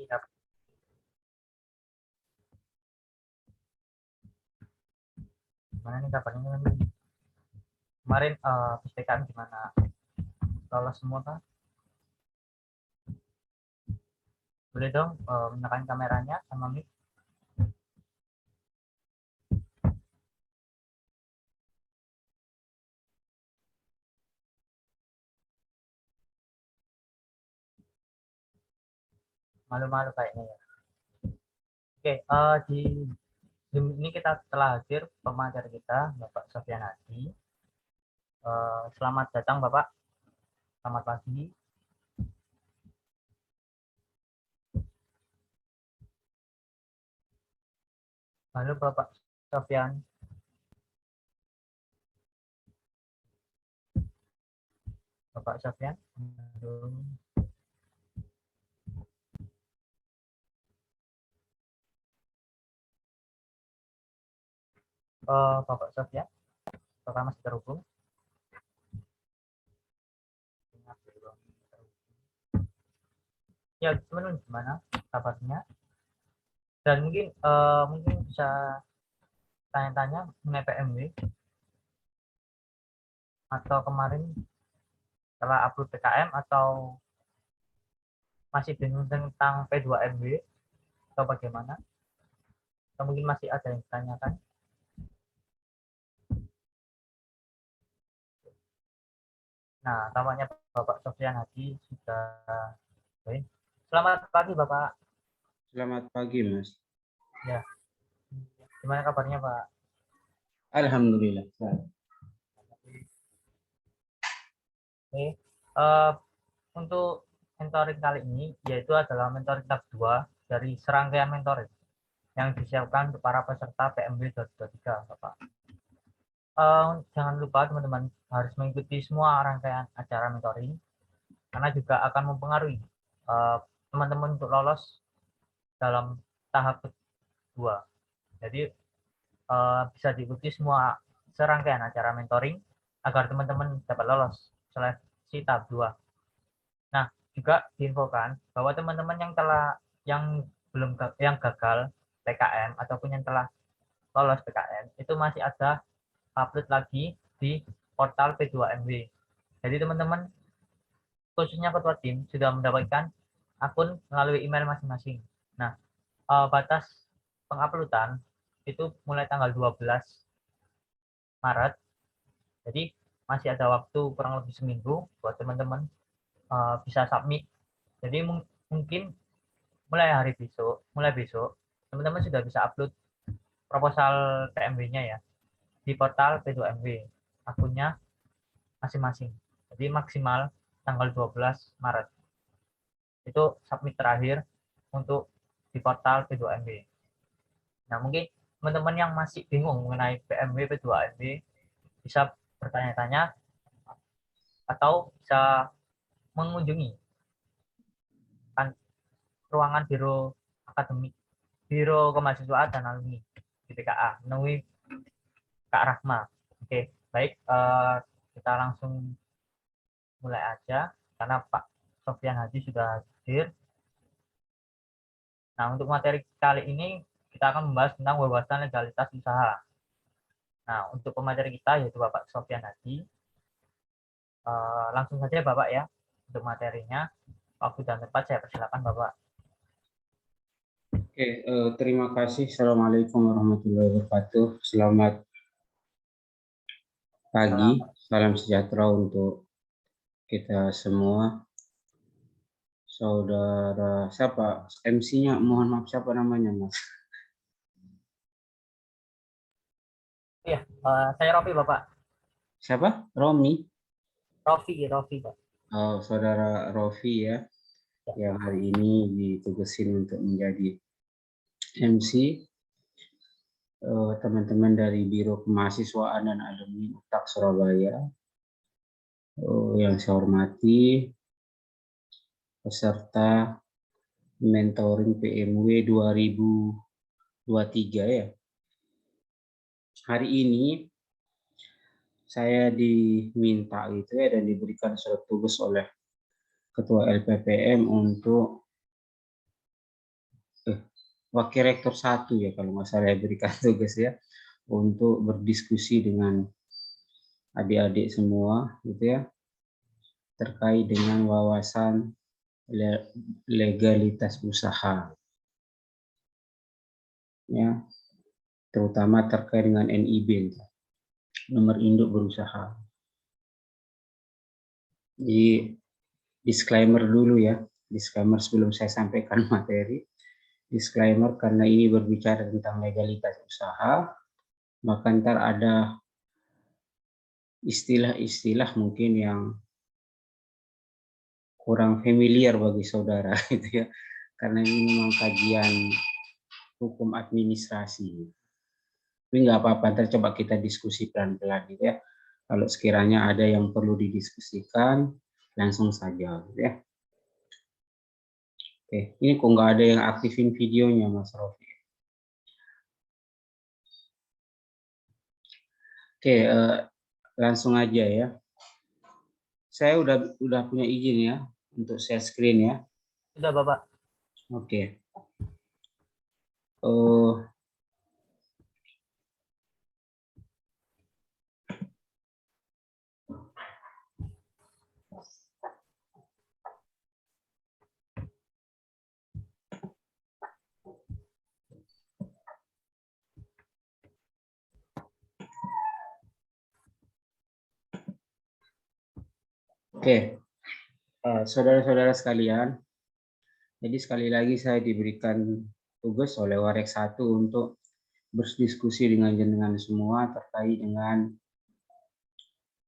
Iya. Gimana nih kabarnya nih? Kemarin PTKM gimana? Lolos semua kan? Boleh dong menekan kameranya sama mic. Malu-malu kayaknya ya. Oke, di Zoom ini kita telah hadir pemateri kita, Bapak Sofyan Hadi. Selamat datang Bapak. Selamat pagi. Halo Bapak Sofyan. Bapak Sofyan. Halo. Bapak Sofyan, apakah masih terhubung? Ya, teman gimana kabarnya? Dan mungkin bisa tanya-tanya mengenai PMW atau kemarin setelah upload PKM atau masih bingung tentang P2MW atau bagaimana? Atau mungkin masih ada yang ditanyakan? Nah, tampaknya Bapak Sofyan Hadi sudah. Oke. Selamat pagi Bapak. Selamat pagi Mas. Ya, gimana kabarnya Pak? Alhamdulillah. Oke. Untuk mentoring kali ini yaitu adalah mentoring tahap 2 dari serangkaian mentoring yang disiapkan untuk para peserta PMW 2023 Bapak. Jangan lupa teman-teman harus mengikuti semua rangkaian acara mentoring karena juga akan mempengaruhi teman-teman untuk lolos dalam tahap kedua. Jadi bisa diikuti semua serangkaian acara mentoring agar teman-teman dapat lolos seleksi tahap 2. Nah, juga diinfokan bahwa teman-teman yang gagal PKM ataupun yang telah lolos PKM itu masih ada upload lagi di portal P2MW. Jadi teman-teman khususnya ketua tim sudah mendapatkan akun melalui email masing-masing. Nah, batas penguploadan itu mulai tanggal 12 Maret. Jadi masih ada waktu kurang lebih seminggu buat teman-teman bisa submit. Jadi mungkin mulai besok teman-teman sudah bisa upload proposal PMW-nya ya di portal P2MW akunnya masing-masing. Jadi maksimal tanggal 12 Maret. Itu submit terakhir untuk di portal P2MW. Nah, mungkin teman-teman yang masih bingung mengenai PMW P2MW bisa bertanya-tanya atau bisa mengunjungi kan ruangan Biro Akademik, Biro Kemahasiswaan dan Alumni di PKA menemui Kak Rahma. Oke, baik, kita langsung mulai aja karena Pak Sofyan Hadi sudah hadir. Nah, untuk materi kali ini kita akan membahas tentang wawasan legalitas usaha. Nah, untuk pemateri kita yaitu Bapak Sofyan Hadi. Langsung saja Bapak ya untuk materinya. Waktu dan tempat saya persilakan Bapak. Oke, terima kasih. Assalamualaikum warahmatullahi wabarakatuh. Selamat pagi, salam sejahtera untuk kita semua. Saudara siapa? MC-nya mohon maaf siapa namanya, Mas? Iya, saya Rofi Bapak. Siapa? Romi. Rofi Pak. Oh, saudara Rofi ya, Ya. yang hari ini ditugasin untuk menjadi MC. Teman-teman dari Biro Kemahasiswaan dan Alumni UTAK Surabaya. Yang saya hormati peserta mentoring PMW 2023 ya. Hari ini saya diminta itu ya dan diberikan surat tugas oleh Ketua LPPM untuk wakil rektor 1 ya kalau nggak salah berikan tugas ya untuk berdiskusi dengan adik-adik semua gitu ya terkait dengan wawasan legalitas usaha ya terutama terkait dengan NIB nomor induk berusaha. Jadi disclaimer dulu ya, disclaimer sebelum saya sampaikan materi. Disclaimer karena ini berbicara tentang legalitas usaha, maka ntar ada istilah-istilah mungkin yang kurang familiar bagi saudara gitu ya. Karena ini memang kajian hukum administrasi. Tapi nggak apa-apa, ntar coba kita diskusi pelan-pelan gitu ya. Kalau sekiranya ada yang perlu didiskusikan, langsung saja gitu ya. Oke, ini kok nggak ada yang aktifin videonya Mas Rofi. Oke, langsung aja ya. Saya udah punya izin ya untuk share screen ya. Sudah Bapak. Oke. Oke, saudara-saudara sekalian, jadi sekali lagi saya diberikan tugas oleh Warek 1 untuk berdiskusi dengan jenengan semua terkait dengan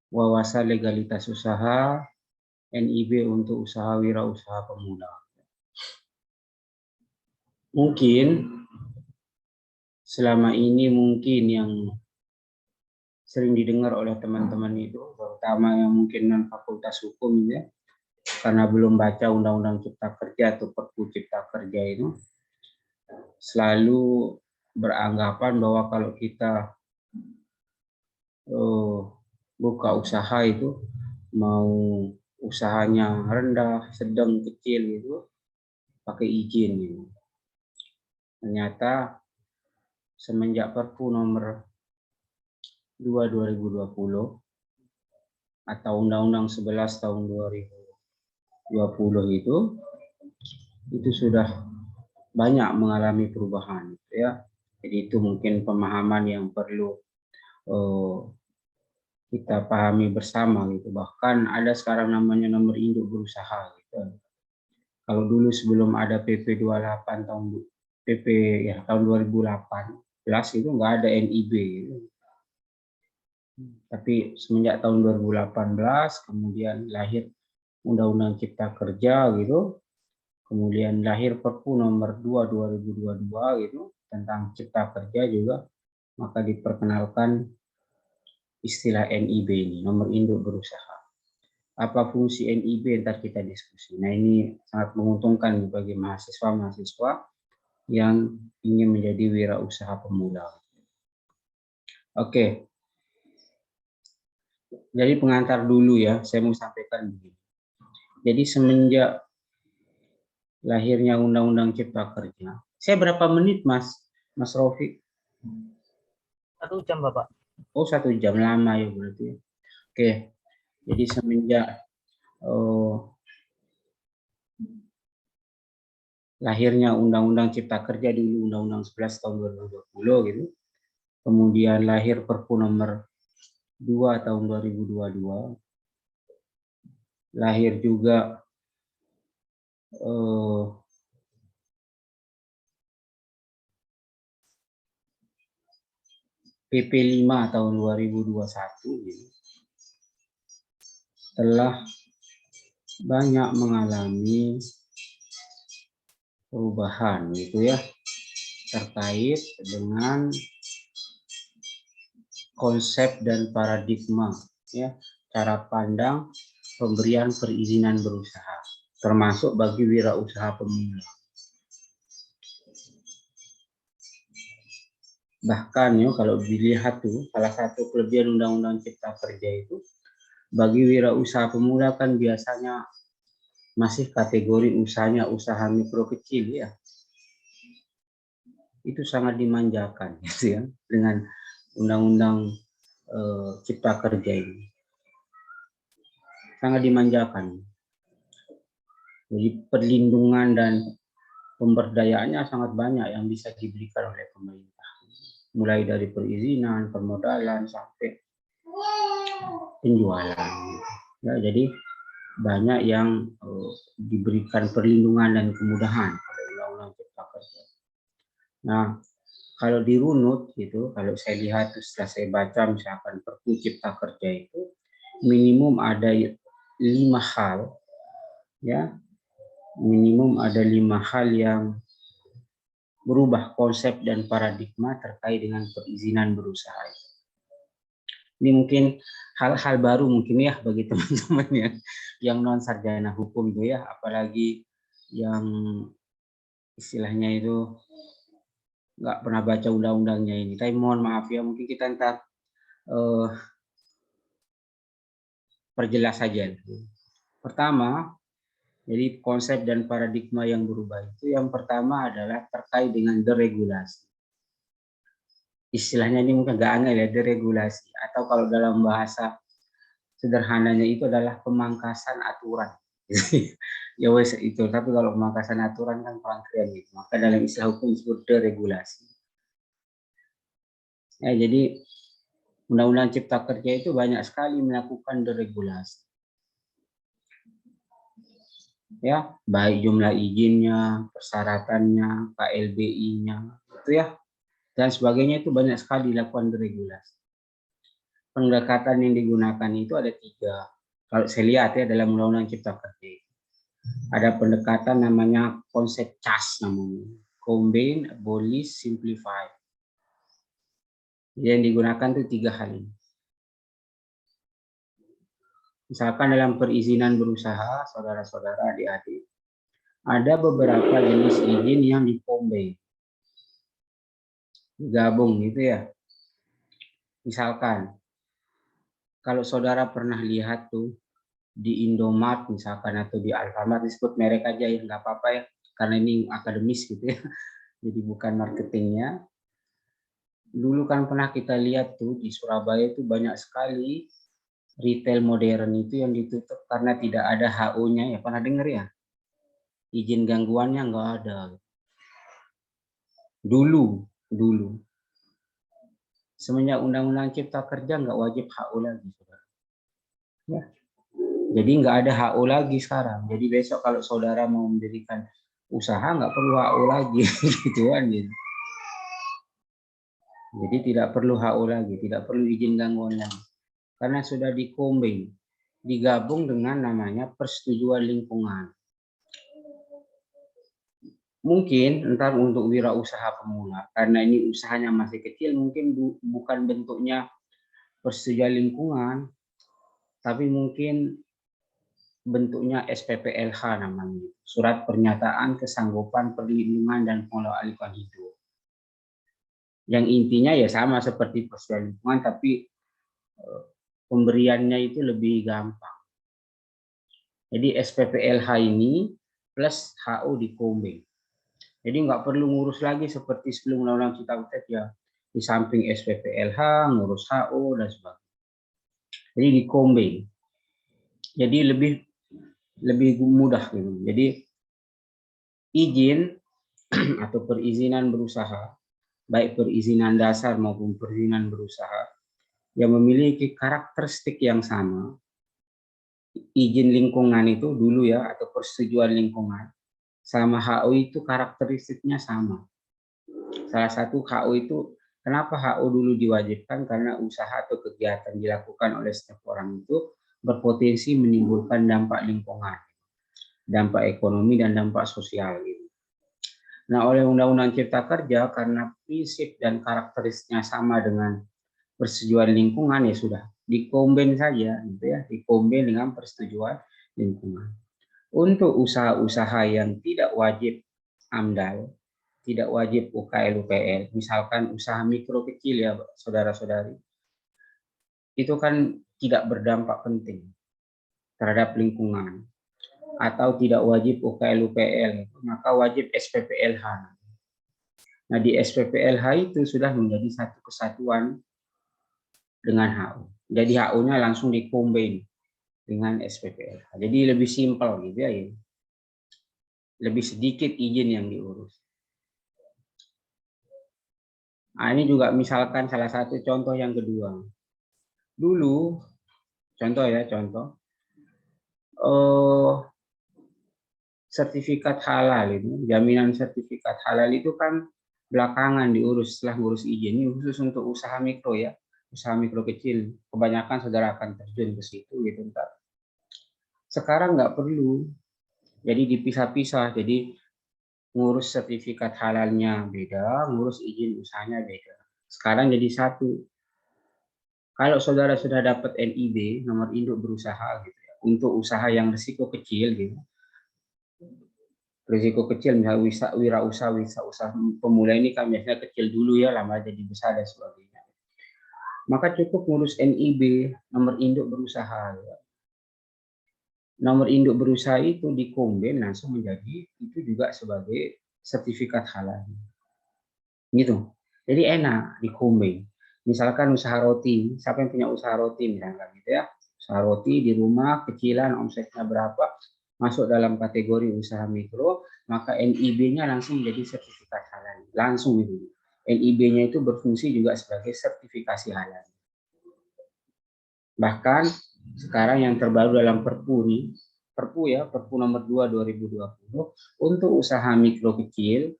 wawasan legalitas usaha, NIB untuk usaha wirausaha pemula. Mungkin selama ini mungkin yang sering didengar oleh teman-teman itu, terutama yang mungkin non fakultas hukum ya, karena belum baca Undang-Undang Cipta Kerja atau Perpu Cipta Kerja itu, selalu beranggapan bahwa kalau kita buka usaha itu, mau usahanya rendah, sedang, kecil gitu, pakai izin gitu. Ternyata semenjak Perpu nomor 2 2020 atau Undang-Undang 11 tahun 2020 itu sudah banyak mengalami perubahan ya. Jadi itu mungkin pemahaman yang perlu kita pahami bersama gitu. Bahkan ada sekarang namanya nomor induk berusaha gitu. Kalau dulu sebelum ada PP 28 tahun PP ya tahun 2018 itu nggak ada NIB gitu. Tapi semenjak tahun 2018 kemudian lahir Undang-Undang Cipta Kerja gitu. Kemudian lahir Perpu nomor 2 2022 gitu tentang Cipta Kerja juga, maka diperkenalkan istilah NIB ini, nomor induk berusaha. Apa fungsi NIB ntar kita diskusi. Nah ini sangat menguntungkan bagi mahasiswa-mahasiswa yang ingin menjadi wirausaha pemula. Oke. Jadi pengantar dulu ya, saya mau sampaikan begini. Jadi semenjak lahirnya Undang-Undang Cipta Kerja, saya berapa menit Mas Rofi? 1 jam Bapak. Oh 1 jam, lama ya berarti. Oke, jadi semenjak lahirnya Undang-Undang Cipta Kerja dulu Undang-Undang 11 tahun 2020 gitu. Kemudian lahir Perpu nomor 2 tahun 2022. Lahir juga PP 5 tahun 2021 gitu. Telah banyak mengalami perubahan gitu ya terkait dengan konsep dan paradigma ya cara pandang pemberian perizinan berusaha termasuk bagi wirausaha pemula. Bahkan ya kalau dilihat tuh salah satu kelebihan Undang-Undang Cipta Kerja itu bagi wirausaha pemula kan biasanya masih kategori usahanya usaha mikro kecil ya. itu sangat dimanjakan gitu ya, dengan undang-undang Cipta Kerja ini. Sangat dimanjakan. Jadi perlindungan dan pemberdayaannya sangat banyak yang bisa diberikan oleh pemerintah. Mulai dari perizinan, permodalan, sampai penjualan. Ya, jadi banyak yang diberikan perlindungan dan kemudahan oleh Undang-Undang Cipta Kerja. Nah, kalau dirunut gitu, kalau saya lihat setelah saya baca misalkan Perpu Cipta Kerja itu minimum ada 5 hal, ya, minimum ada 5 hal yang berubah konsep dan paradigma terkait dengan perizinan berusaha. Ini mungkin hal-hal baru mungkin ya bagi teman-teman yang non sarjana hukum itu ya, apalagi yang istilahnya itu nggak pernah baca undang-undangnya ini. Tapi mohon maaf ya, mungkin kita ntar perjelas saja. Pertama, jadi konsep dan paradigma yang berubah itu yang pertama adalah terkait dengan deregulasi. Istilahnya ini mungkin agak aneh ya, deregulasi, atau kalau dalam bahasa sederhananya itu adalah pemangkasan aturan. Ya wes itu, tapi kalau pemangkasan aturan kan kurang keren gitu. Maka dalam istilah hukum disebut deregulasi. Ya, jadi Undang-Undang Cipta Kerja itu banyak sekali melakukan deregulasi. Ya, baik jumlah izinnya, persyaratannya, KLBI-nya, itu ya, dan sebagainya itu banyak sekali dilakukan deregulasi. Pendekatan yang digunakan itu ada 3. Kalau saya lihat ya dalam Undang-Undang Cipta Kerja, ada pendekatan namanya konsep CAS namanya, Combine, Abolish, Simplify. Yang digunakan itu 3 hal ini. Misalkan dalam perizinan berusaha, saudara-saudara adik-adik, ada beberapa jenis izin yang di-combine, digabung gitu ya. Misalkan, kalau saudara pernah lihat tuh di Indomart misalkan atau di Alfamart, disebut merek aja ya, nggak apa-apa ya, karena ini akademis gitu ya, jadi bukan marketingnya. Dulu kan pernah kita lihat tuh di Surabaya itu banyak sekali retail modern itu yang ditutup karena tidak ada HO-nya ya, pernah dengar ya? Izin gangguannya nggak ada. Dulu. Semenjak Undang-Undang Cipta Kerja nggak wajib HO lagi, saudara. Ya. Jadi nggak ada HO lagi sekarang. Jadi besok kalau saudara mau mendirikan usaha nggak perlu HO lagi, gitu kan gitu. Jadi tidak perlu HO lagi, tidak perlu izin gangguan lagi, karena sudah di-combine, digabung dengan namanya persetujuan lingkungan. Mungkin entar untuk wirausaha pemula, karena ini usahanya masih kecil, mungkin bukan bentuknya persetujuan lingkungan, tapi mungkin bentuknya SPPLH namanya, Surat Pernyataan Kesanggupan Perlindungan dan Pengelolaan Lingkungan Hidup. Yang intinya ya sama seperti persetujuan lingkungan, tapi pemberiannya itu lebih gampang. Jadi SPPLH ini plus HO di-combine. Jadi nggak perlu ngurus lagi seperti sebelum Undang-Undang Cipta Kerja, di samping SPPLH, ngurus HO, dan sebagainya. Jadi di-combine. Jadi lebih mudah gitu. Jadi izin atau perizinan berusaha, baik perizinan dasar maupun perizinan berusaha, yang memiliki karakteristik yang sama. Izin lingkungan itu dulu ya, atau persetujuan lingkungan, sama HO itu karakteristiknya sama. Salah satu HO itu, kenapa HO dulu diwajibkan? Karena usaha atau kegiatan dilakukan oleh setiap orang itu berpotensi menimbulkan dampak lingkungan, dampak ekonomi, dan dampak sosial gitu. Nah, oleh Undang-Undang Cipta Kerja, karena prinsip dan karakteristiknya sama dengan persetujuan lingkungan, ya sudah di-combine saja gitu ya, di-combine dengan persetujuan lingkungan. Untuk usaha-usaha yang tidak wajib AMDAL, tidak wajib UKL-UPL, misalkan usaha mikro kecil ya saudara-saudari, itu kan tidak berdampak penting terhadap lingkungan, atau tidak wajib UKL-UPL, maka wajib SPPLH. Nah, di SPPLH itu sudah menjadi satu kesatuan dengan HU. Jadi HU-nya langsung dikombin dengan SPPLH. Jadi lebih simpel gitu ya. Lebih sedikit izin yang diurus. Nah, ini juga misalkan salah satu contoh yang kedua. Dulu, contoh ya, sertifikat halal itu, jaminan sertifikat halal itu kan belakangan diurus setelah ngurus izin. Ini khusus untuk usaha mikro ya, usaha mikro kecil. Kebanyakan saudara akan terjun ke situ gitu. Sekarang nggak perlu, jadi dipisah-pisah. Jadi ngurus sertifikat halalnya beda, ngurus izin usahanya beda. Sekarang jadi satu. Kalau saudara sudah dapat NIB, nomor induk berusaha gitu ya, untuk usaha yang risiko kecil gitu. Risiko kecil misalnya wirausaha pemula ini kan biasanya kecil dulu ya, lama jadi besar dan sebagainya. Maka cukup ngurus NIB, nomor induk berusaha. Ya. Nomor induk berusaha itu dikombin langsung menjadi itu juga sebagai sertifikat halal. Gitu. Jadi enak dikombin. Misalkan usaha roti, siapa yang punya usaha roti misalkan gitu ya. Usaha roti di rumah kecilan, omsetnya berapa, masuk dalam kategori usaha mikro, maka NIB-nya langsung menjadi sertifikat halal. Langsung itu. NIB-nya itu berfungsi juga sebagai sertifikasi halal. Bahkan sekarang yang terbaru dalam Perpu nih, Perpu nomor 2 2020 untuk usaha mikro kecil,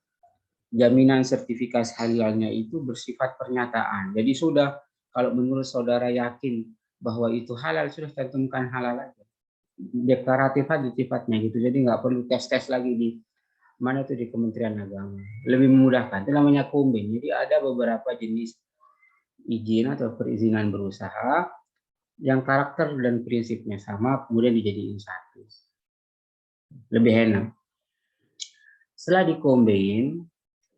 jaminan sertifikasi halalnya itu bersifat pernyataan. Jadi sudah kalau menurut saudara yakin bahwa itu halal, sudah tentukan halal aja. Deklaratif aja sifatnya gitu. Jadi nggak perlu tes-tes lagi di mana itu di Kementerian Agama. Lebih memudahkan. Itu namanya kombin. Jadi ada beberapa jenis izin atau perizinan berusaha yang karakter dan prinsipnya sama, kemudian dijadiin satu. Lebih enak. Setelah dikombin,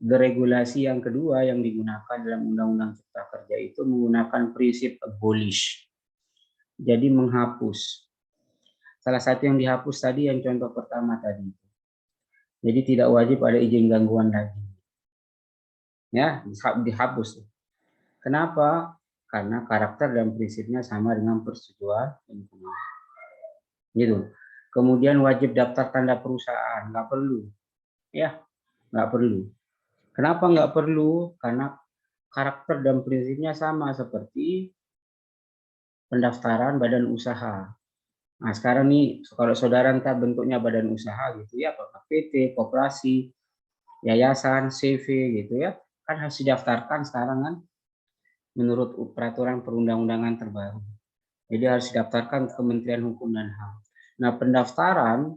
deregulasi yang kedua yang digunakan dalam Undang-Undang Cipta Kerja itu menggunakan prinsip abolish. Jadi menghapus. Salah satu yang dihapus tadi yang contoh pertama tadi. Jadi tidak wajib ada izin gangguan lagi. Ya, dihapus. Kenapa? Karena karakter dan prinsipnya sama dengan persetujuan lingkungan. Gitu. Kemudian wajib daftar tanda perusahaan, nggak perlu. Ya, nggak perlu. Kenapa nggak perlu? Karena karakter dan prinsipnya sama seperti pendaftaran badan usaha. Nah, sekarang nih, kalau saudara entah bentuknya badan usaha gitu ya, apakah PT, koperasi, yayasan, CV gitu ya, kan harus didaftarkan sekarang kan menurut peraturan perundang-undangan terbaru. Jadi harus didaftarkan ke Kementerian Hukum dan HAM. Nah, pendaftaran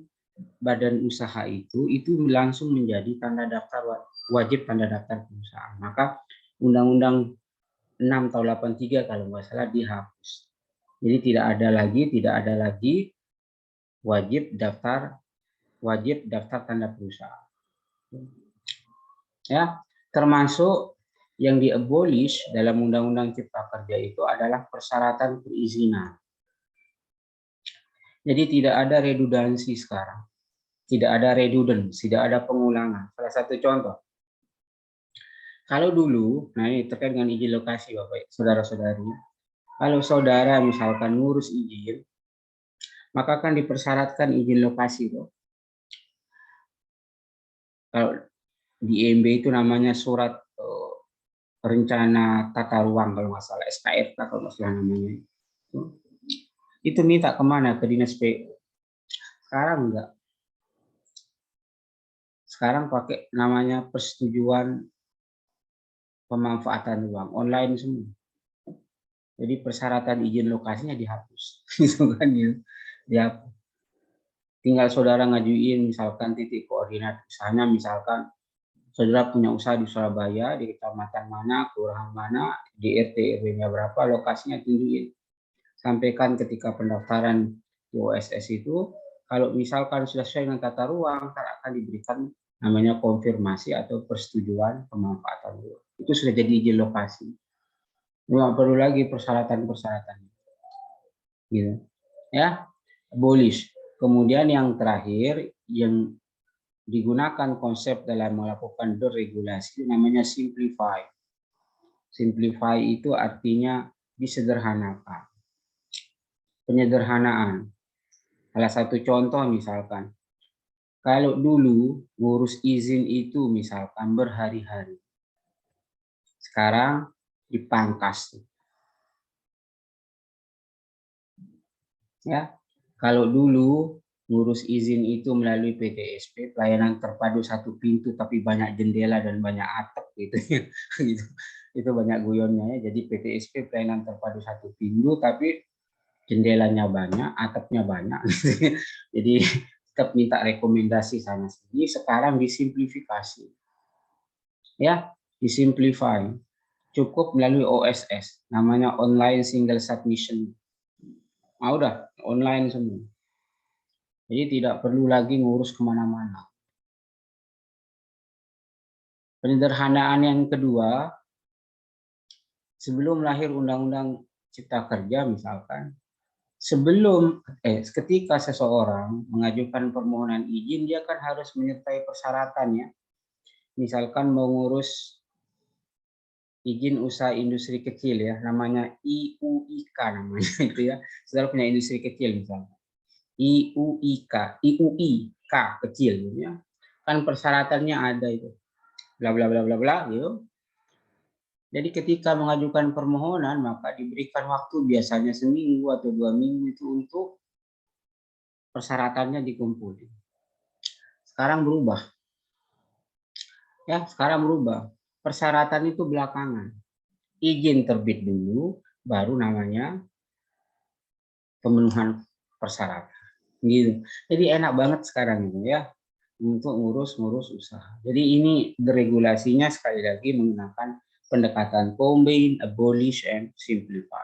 badan usaha itu langsung menjadi tanda daftar wajib tanda daftar perusahaan. Maka Undang-Undang 6 tahun 83 kalau nggak salah dihapus. Jadi tidak ada lagi wajib daftar tanda perusahaan. Ya, termasuk yang diabolish dalam Undang-Undang Cipta Kerja itu adalah persyaratan perizinan. Jadi tidak ada redundansi sekarang. Tidak ada redundans, tidak ada pengulangan. Salah satu contoh. Kalau dulu, nah ini terkait dengan izin lokasi Bapak, saudara-saudari. Kalau saudara misalkan ngurus izin, maka akan dipersyaratkan izin lokasi tuh. Kalau di IMB itu namanya surat rencana tata ruang kalau nggak salah, SKRT kalau nggak salah namanya. Itu minta kemana? Ke Dinas PU. Sekarang enggak. Sekarang pakai namanya persetujuan pemanfaatan ruang online semua. Jadi persyaratan izin lokasinya dihapus. Gitu kan ya. Dihapus. Tinggal saudara ngajuin misalkan titik koordinat usahanya, misalkan saudara punya usaha di Surabaya, di kecamatan mana, kelurahan mana, di RT RW-nya berapa, lokasinya tunjukin. Sampaikan ketika pendaftaran di OSS itu, kalau misalkan sudah sesuai dengan tata ruang, akan diberikan namanya konfirmasi atau persetujuan pemanfaatan ruang. Itu sudah jadi izin lokasi. Nggak perlu lagi persyaratan-persyaratan. Gitu. Ya, abolish. Kemudian yang terakhir, yang digunakan konsep dalam melakukan deregulasi namanya simplify. Simplify itu artinya disederhanakan. Penyederhanaan. Salah satu contoh misalkan, kalau dulu ngurus izin itu misalkan berhari-hari. Sekarang dipangkas. Ya, kalau dulu ngurus izin itu melalui PTSP, pelayanan terpadu satu pintu tapi banyak jendela dan banyak atap gitu. Gitu. Itu banyak guyonnya ya. Jadi PTSP pelayanan terpadu satu pintu tapi jendelanya banyak, atapnya banyak. Jadi tetap minta rekomendasi sana sini. Sekarang disimplifikasi. Ya, disimplify. Cukup melalui OSS, namanya online single submission. Udah online semua. Jadi tidak perlu lagi ngurus kemana-mana. Penyederhanaan yang kedua, sebelum lahir Undang-Undang Cipta Kerja misalkan, ketika seseorang mengajukan permohonan izin, dia kan harus menyertai persyaratannya. Misalkan mau ngurus izin usaha industri kecil ya, namanya IUIK namanya itu ya. Saudara punya industri kecil misalnya. IUIK kecil ya. Kan persyaratannya ada itu. Bla bla bla bla bla gitu. Jadi ketika mengajukan permohonan maka diberikan waktu biasanya seminggu atau 2 minggu itu untuk persyaratannya dikumpulkan. Sekarang berubah. Ya, sekarang berubah. Persyaratan itu belakangan. Izin terbit dulu baru namanya pemenuhan persyaratan. Gitu. Jadi enak banget sekarang itu ya untuk ngurus usaha. Jadi ini deregulasinya sekali lagi menggunakan pendekatan combine, abolish, and simplify.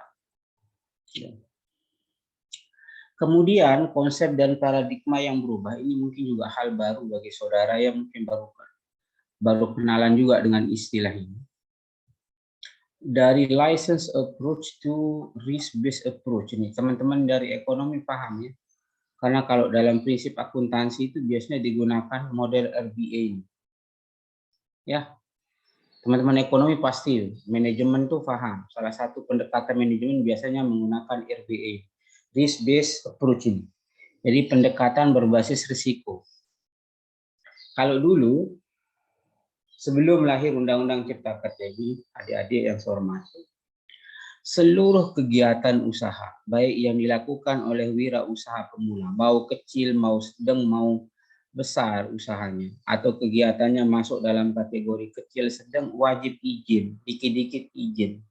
Kemudian konsep dan paradigma yang berubah ini mungkin juga hal baru bagi saudara yang mungkin baru kenalan juga dengan istilah ini. Dari license approach to risk-based approach ini teman-teman dari ekonomi paham ya. Karena kalau dalam prinsip akuntansi itu biasanya digunakan model RBA. Ya, teman-teman ekonomi pasti, manajemen tuh paham. Salah satu pendekatan manajemen biasanya menggunakan RBA, risk based approach ini. Jadi pendekatan berbasis risiko. Kalau dulu sebelum lahir Undang-Undang Cipta Kerja ini, adik-adik yang saya hormati, seluruh kegiatan usaha, baik yang dilakukan oleh wirausaha pemula, mau kecil, mau sedang, mau besar usahanya, atau kegiatannya masuk dalam kategori kecil, sedang, wajib izin, dikit-dikit izin.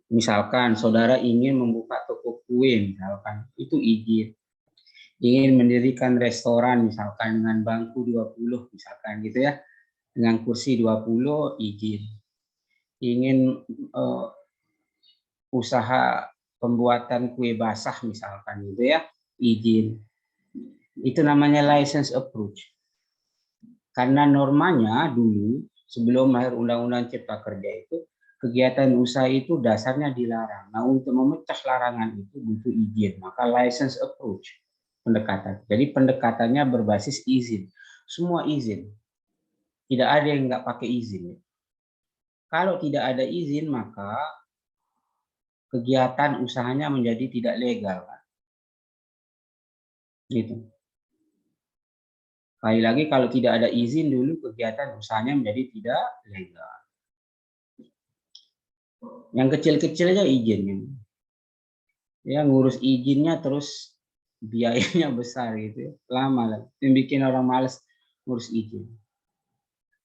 Misalkan saudara ingin membuka toko kue, misalkan, itu izin. Ingin mendirikan restoran, misalkan dengan bangku 20, misalkan gitu ya, dengan kursi 20, izin. Ingin usaha pembuatan kue basah misalkan gitu ya, izin. Itu namanya license approach. Karena normanya dulu sebelum lahir Undang-Undang Cipta Kerja itu kegiatan usaha itu dasarnya dilarang. Nah, untuk memecah larangan itu butuh izin. Maka license approach pendekatan. Jadi pendekatannya berbasis izin. Semua izin. Tidak ada yang nggak pakai izin. Kalau tidak ada izin maka kegiatan usahanya menjadi tidak legal. Gitu. Sekali lagi kalau tidak ada izin dulu kegiatan usahanya menjadi tidak legal. Yang kecil-kecil aja izin. Gitu. Ya ngurus izinnya terus biayanya besar gitu. Lama lah. Yang bikin orang males ngurus izin.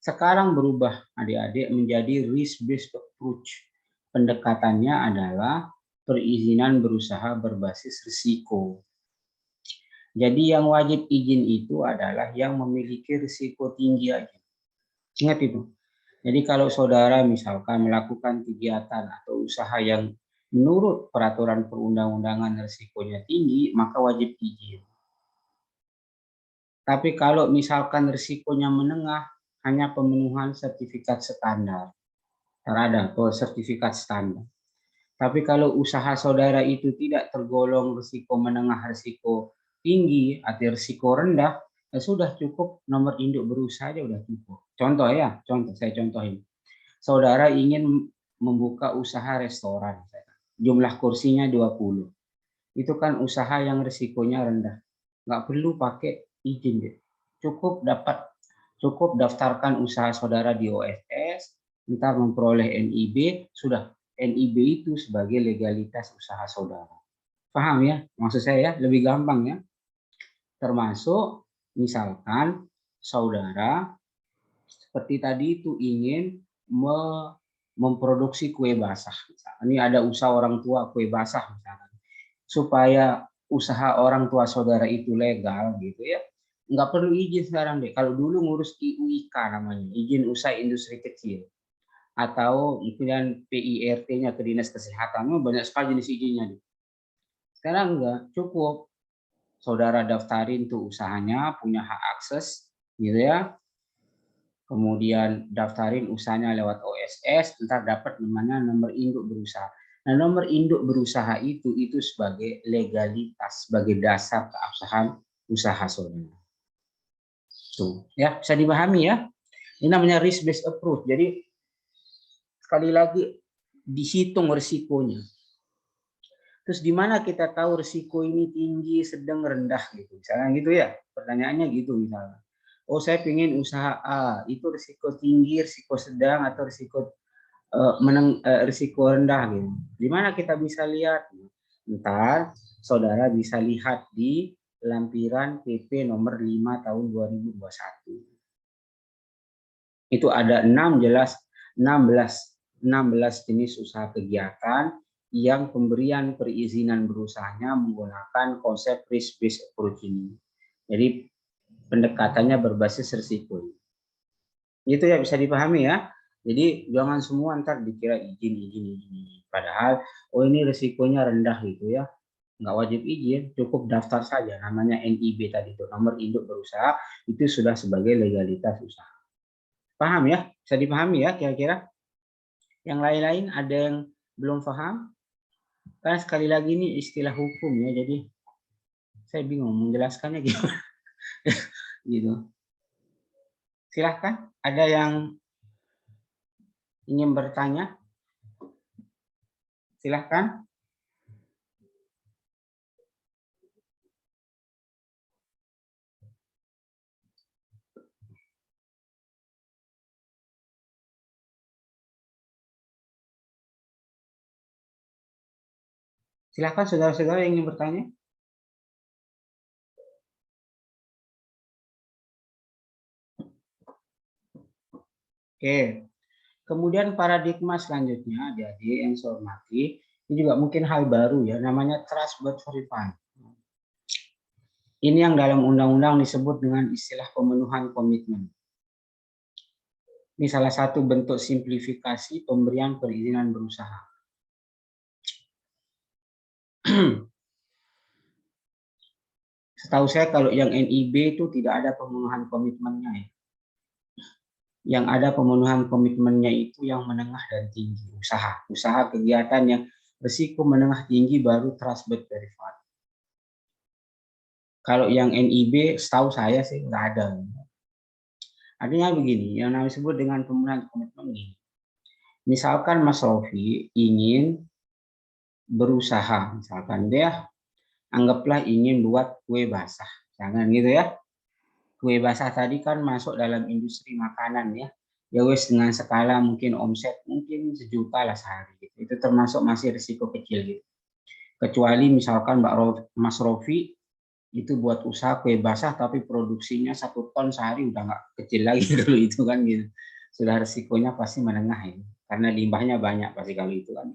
Sekarang berubah adik-adik menjadi risk-based approach. Pendekatannya adalah perizinan berusaha berbasis risiko. Jadi yang wajib izin itu adalah yang memiliki risiko tinggi aja. Ingat itu. Jadi kalau saudara misalkan melakukan kegiatan atau usaha yang menurut peraturan perundang-undangan risikonya tinggi, maka wajib izin. Tapi kalau misalkan risikonya menengah, hanya pemenuhan sertifikat standar. Terada atau sertifikat standar. Tapi kalau usaha saudara itu tidak tergolong risiko menengah, risiko tinggi atau risiko rendah, ya sudah cukup nomor induk berusaha aja udah cukup. Contoh ya, saya contohin. Saudara ingin membuka usaha restoran, jumlah kursinya 20. Itu kan usaha yang risikonya rendah. Nggak perlu pakai izin deh. Cukup daftarkan usaha saudara di OSS, ntar memperoleh NIB, sudah. NIB itu sebagai legalitas usaha saudara. Paham ya? Maksud saya ya, lebih gampang ya. Termasuk misalkan saudara seperti tadi itu ingin memproduksi kue basah. Ini ada usaha orang tua kue basah misalkan. Supaya usaha orang tua saudara itu legal gitu ya, nggak perlu izin sekarang deh. Kalau dulu ngurus IUIK namanya, izin usaha industri kecil, atau kemudian PIRT-nya ke dinas kesehatan, banyak sekali jenis izinnya deh. Sekarang enggak, cukup saudara daftarin tuh usahanya, punya hak akses gitu ya, kemudian daftarin usahanya lewat OSS, ntar dapat namanya nomor induk berusaha. Nah, nomor induk berusaha itu sebagai legalitas, sebagai dasar keabsahan usaha saudara. Tuh, ya bisa dipahami ya. Ini namanya risk based approach. Jadi sekali lagi dihitung risikonya. Terus di mana kita tahu risiko ini tinggi, sedang, rendah gitu. Misalnya gitu ya. Pertanyaannya gitu misalnya. Oh, saya pengen usaha A, itu risiko tinggi, risiko sedang, atau risiko rendah gitu. Di mana kita bisa lihat? Ntar saudara bisa lihat di lampiran PP nomor 5 tahun 2021. Itu ada 16 jenis usaha kegiatan yang pemberian perizinan berusahanya menggunakan konsep risk based approach ini. Jadi pendekatannya berbasis risiko. Itu ya bisa dipahami ya. Jadi jangan semua ntar dikira izin. Padahal oh ini risikonya rendah gitu ya. Nggak wajib izin, cukup daftar saja. Namanya NIB tadi itu, nomor induk berusaha, itu sudah sebagai legalitas usaha. Paham ya? Bisa dipahami ya kira-kira? Yang lain-lain ada yang belum paham? Karena sekali lagi ini istilah hukum ya, jadi saya bingung menjelaskannya gimana. Gitu. Silahkan, ada yang ingin bertanya? Silahkan. Silahkan saudara-saudara yang ingin bertanya. Oke. Kemudian paradigma selanjutnya, adik-adik yang saya hormati, ini juga mungkin hal baru ya, namanya trust but verify. Ini yang dalam undang-undang disebut dengan istilah pemenuhan komitmen. Ini salah satu bentuk simplifikasi pemberian perizinan berusaha. Setahu saya kalau yang NIB itu tidak ada pemenuhan komitmennya ya. Yang ada pemenuhan komitmennya itu yang menengah dan tinggi, usaha kegiatan yang risiko menengah tinggi baru trust but verified. Kalau yang NIB setahu saya sih nggak ada. Artinya begini, yang namanya disebut dengan pemenuhan komitmen ini. Misalkan Mas Rofi ingin berusaha, misalkan dia anggaplah ingin buat kue basah, jangan gitu ya. Kue basah tadi kan masuk dalam industri makanan ya. Ya wes dengan skala mungkin omset mungkin 1 juta lah sehari gitu. Itu termasuk masih risiko kecil gitu. Kecuali misalkan Mas Rofi itu buat usaha kue basah tapi produksinya 1 ton sehari udah nggak kecil lagi dulu itu kan gitu. Sudah risikonya pasti menengah ya. Karena limbahnya banyak pasti kalau itu kan.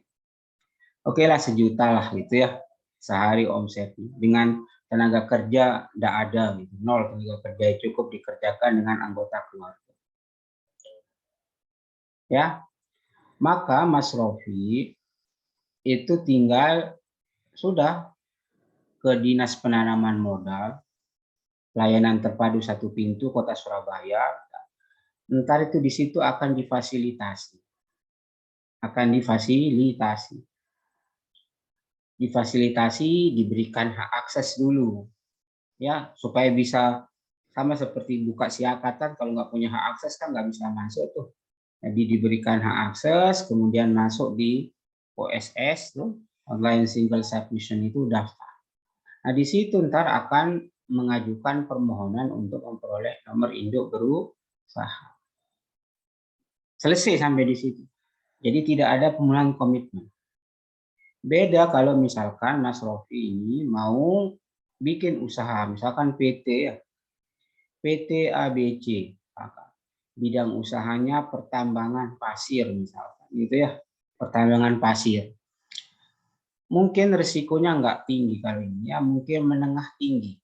Oke lah 1 juta lah gitu ya sehari omset dengan tenaga kerja tidak ada gitu, 0 tenaga kerja, cukup dikerjakan dengan anggota keluarga. Ya, maka Mas Rofi itu tinggal sudah ke Dinas Penanaman Modal, layanan terpadu 1 pintu Kota Surabaya. Ntar itu di situ akan difasilitasi. Difasilitasi, diberikan hak akses dulu. ya, supaya bisa sama seperti buka siakatan, kalau nggak punya hak akses kan nggak bisa masuk tuh. Jadi diberikan hak akses, kemudian masuk di OSS tuh, online single submission itu daftar. Nah di situ ntar akan mengajukan permohonan untuk memperoleh nomor induk berusaha. Selesai sampai di situ. Jadi tidak ada pemulangan komitmen. Beda kalau misalkan Mas Rofi ini mau bikin usaha, misalkan PT ya, PT ABC, bidang usahanya pertambangan pasir misalkan, gitu ya, pertambangan pasir. Mungkin risikonya nggak tinggi kali ini, ya mungkin menengah tinggi.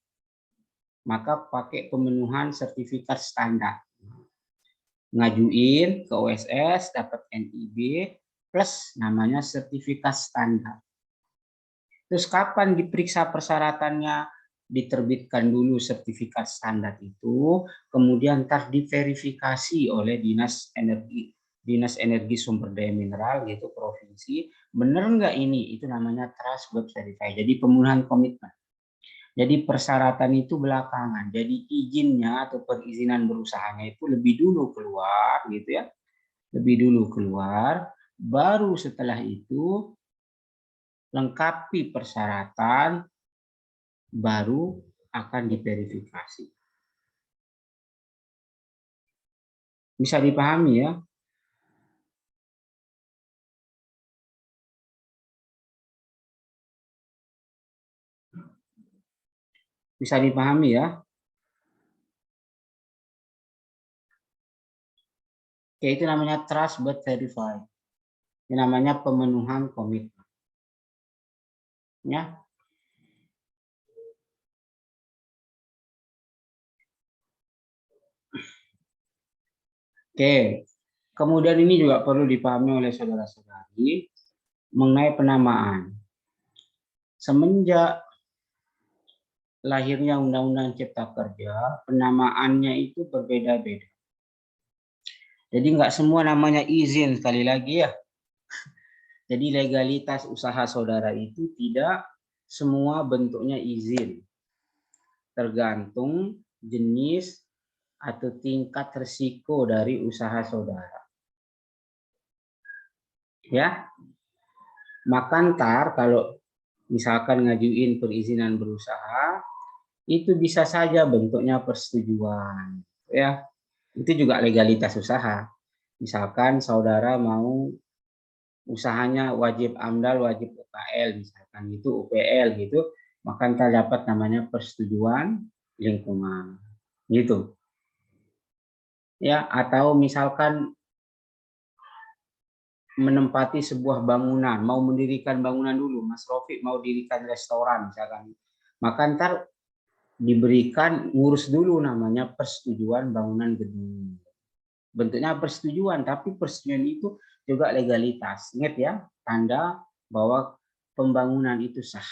Maka pakai pemenuhan sertifikat standar. Ngajuin ke OSS, dapat NIB, plus namanya sertifikat standar. Terus kapan diperiksa persyaratannya? Diterbitkan dulu sertifikat standar itu, kemudian ntar diverifikasi oleh Dinas Energi Sumber Daya Mineral gitu provinsi, bener nggak ini? Itu namanya trust but verify. Jadi pemenuhan komitmen. Jadi persyaratan itu belakangan. Jadi izinnya atau perizinan berusahanya itu lebih dulu keluar, gitu ya. Lebih dulu keluar, baru setelah itu lengkapi persyaratan, baru akan diverifikasi. Bisa dipahami ya? Bisa dipahami ya? Oke, itu namanya trust but verify. Ini namanya pemenuhan komitmen. Ya. Oke, kemudian ini juga perlu dipahami oleh saudara-saudari mengenai penamaan. Semenjak lahirnya Undang-Undang Cipta Kerja, penamaannya itu berbeda-beda. Jadi nggak semua namanya izin, sekali lagi ya. Jadi legalitas usaha saudara itu tidak semua bentuknya izin. Tergantung jenis atau tingkat risiko dari usaha saudara. Ya, maka ntar kalau misalkan ngajuin perizinan berusaha, itu bisa saja bentuknya persetujuan. Ya, itu juga legalitas usaha. Misalkan saudara mau usahanya wajib AMDAL, wajib UKL, misalkan itu UPL gitu, maka ntar dapat namanya persetujuan lingkungan. Gitu. Ya, atau misalkan menempati sebuah bangunan, mau mendirikan bangunan dulu, Mas Rofiq mau dirikan restoran misalkan, maka ntar diberikan ngurus dulu namanya persetujuan bangunan gedung. Bentuknya persetujuan, tapi persetujuan itu juga legalitas. Ingat ya, tanda bahwa pembangunan itu sah.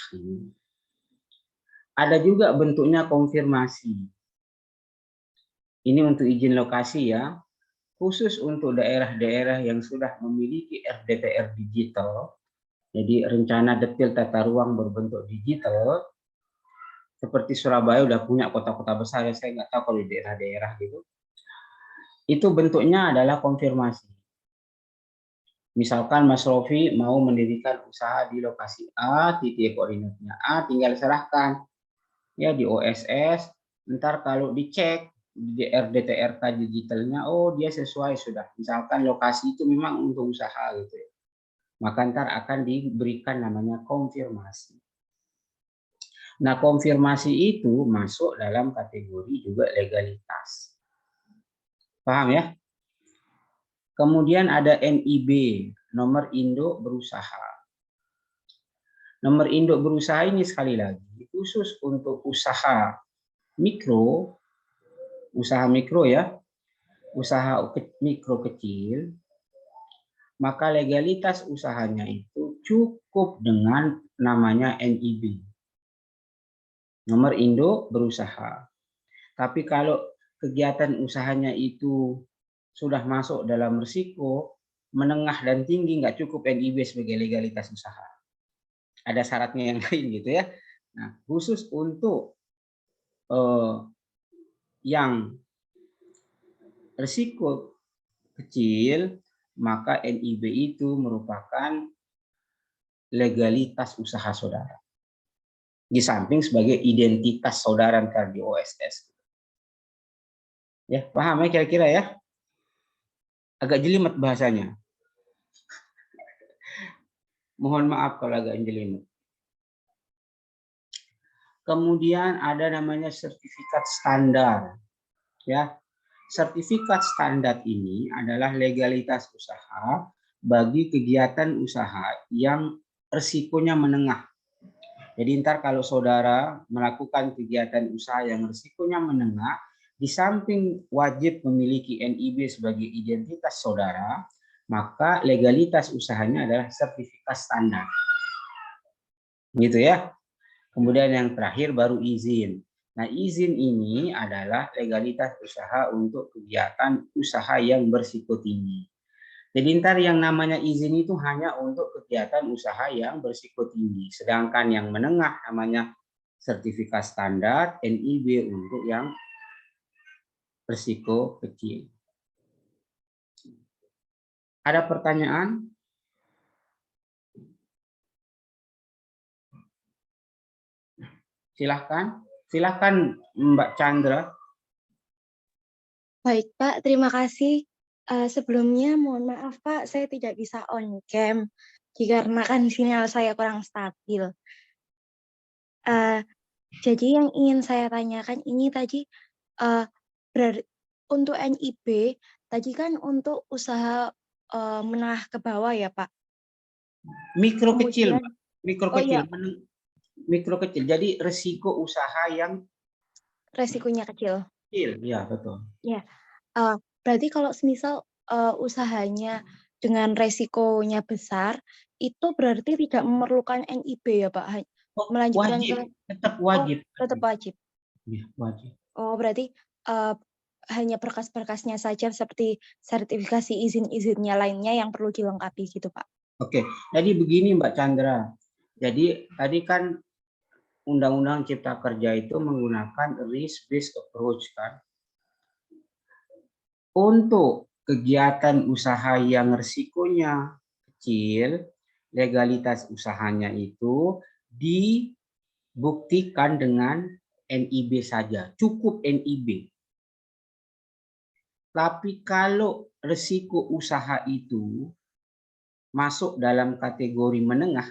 Ada juga bentuknya konfirmasi. Ini untuk izin lokasi ya, khusus untuk daerah-daerah yang sudah memiliki RDTR digital, jadi rencana detail tata ruang berbentuk digital, seperti Surabaya udah punya kota-kota besar, ya saya nggak tahu kalau di daerah-daerah gitu, itu bentuknya adalah konfirmasi. Misalkan Mas Rofi mau mendirikan usaha di lokasi A, titik koordinatnya A, tinggal serahkan ya di OSS, ntar kalau dicek di RDTRK digitalnya, oh dia sesuai sudah, misalkan lokasi itu memang untuk usaha gitu ya, maka ntar akan diberikan namanya konfirmasi. Nah konfirmasi itu masuk dalam kategori juga legalitas, paham ya? Kemudian ada NIB, nomor induk berusaha. Nomor induk berusaha ini sekali lagi khusus untuk usaha mikro ya, usaha mikro kecil, maka legalitas usahanya itu cukup dengan namanya NIB, nomor induk berusaha. Tapi kalau kegiatan usahanya itu sudah masuk dalam risiko menengah dan tinggi, nggak cukup NIB sebagai legalitas usaha. Ada syaratnya yang lain gitu ya. Nah, khusus untuk yang risiko kecil, maka NIB itu merupakan legalitas usaha saudara. Di samping sebagai identitas saudara di OSS. Ya, paham ya kira-kira ya? Agak jelimet bahasanya. Mohon maaf kalau agak jelimet. Kemudian ada namanya sertifikat standar. Ya, sertifikat standar ini adalah legalitas usaha bagi kegiatan usaha yang risikonya menengah. Jadi ntar kalau saudara melakukan kegiatan usaha yang risikonya menengah, di samping wajib memiliki NIB sebagai identitas saudara, maka legalitas usahanya adalah sertifikat standar. Gitu ya. Kemudian yang terakhir baru izin. Nah, izin ini adalah legalitas usaha untuk kegiatan usaha yang berisiko tinggi. Jadi ntar yang namanya izin itu hanya untuk kegiatan usaha yang berisiko tinggi. Sedangkan yang menengah namanya sertifikat standar, NIB untuk yang berisiko kecil. Ada pertanyaan? Silahkan Mbak Chandra. Baik Pak, terima kasih. Sebelumnya mohon maaf Pak, saya tidak bisa on cam dikarenakan sinyal saya kurang stabil. Jadi yang ingin saya tanyakan ini tadi untuk NIB tadi kan untuk usaha menengah ke bawah ya Pak. Mikro Kemudian, kecil, Mbak. Mikro oh kecil. iya, Mikro kecil. Jadi risiko usaha yang resikonya kecil. kecil, ya betul. Ya, berarti kalau semisal usahanya dengan resikonya besar, itu berarti tidak memerlukan NIB ya Pak? Oh, Melanjutkan wajib, ke, tetap wajib. tetap wajib. Ya, wajib. Oh, berarti hanya berkas-berkasnya saja seperti sertifikasi izin-izinnya lainnya yang perlu dilengkapi gitu Pak. Oke, jadi begini Mbak Chandra. Jadi tadi kan Undang-Undang Cipta Kerja itu menggunakan risk-based approach kan. Untuk kegiatan usaha yang risikonya kecil, legalitas usahanya itu dibuktikan dengan NIB saja, cukup NIB. Tapi kalau risiko usaha itu masuk dalam kategori menengah,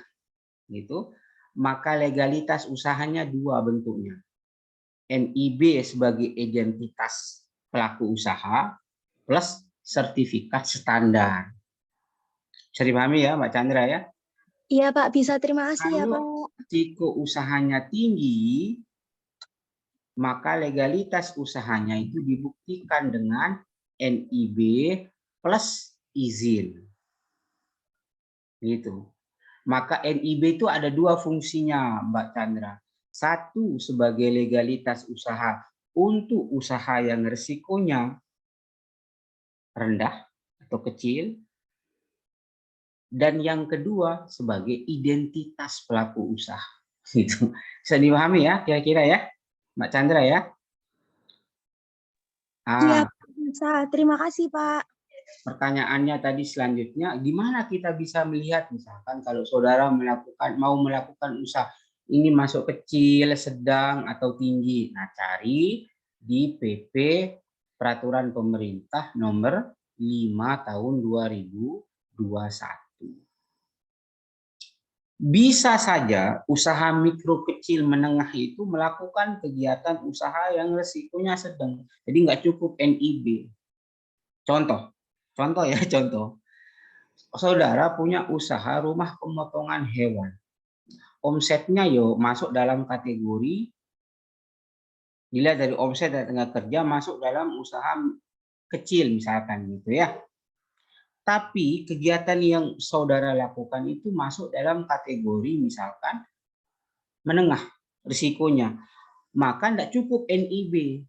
gitu, maka legalitas usahanya dua bentuknya. NIB sebagai identitas pelaku usaha plus sertifikat standar. Bisa dipahami ya Mbak Chandra ya? Iya Pak, bisa. Terima kasih ya Pak. Kalau risiko usahanya tinggi, maka legalitas usahanya itu dibuktikan dengan NIB plus izin. Gitu. Maka NIB itu ada dua fungsinya Mbak Chandra. Satu sebagai legalitas usaha untuk usaha yang risikonya rendah atau kecil. Dan yang kedua sebagai identitas pelaku usaha. Gitu. Bisa dipahami ya kira-kira ya Mbak Chandra ya? Iya, bisa. Terima kasih Pak. Pertanyaannya tadi selanjutnya, gimana kita bisa melihat misalkan kalau saudara mau melakukan usaha ini masuk kecil, sedang, atau tinggi. Nah, cari di PP Peraturan Pemerintah Nomor 5 Tahun 2021. Bisa saja usaha mikro kecil menengah itu melakukan kegiatan usaha yang risikonya sedang. Jadi nggak cukup NIB. Contoh ya, contoh. Saudara punya usaha rumah pemotongan hewan. Omsetnya masuk dalam kategori, dilihat dari omset dan tenaga kerja masuk dalam usaha kecil misalkan gitu ya. Tapi kegiatan yang saudara lakukan itu masuk dalam kategori misalkan menengah risikonya. Maka tidak cukup NIB.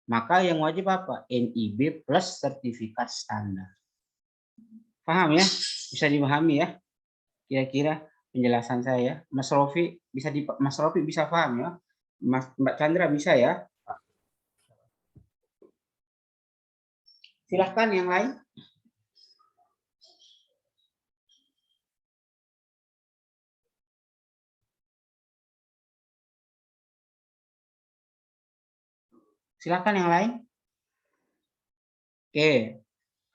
Maka yang wajib apa? NIB plus sertifikat standar. Paham ya? Bisa dipahami ya? Kira-kira penjelasan saya. Mas Rofi bisa paham ya? Mbak Chandra bisa ya? Silahkan yang lain. Silakan yang lain. Oke.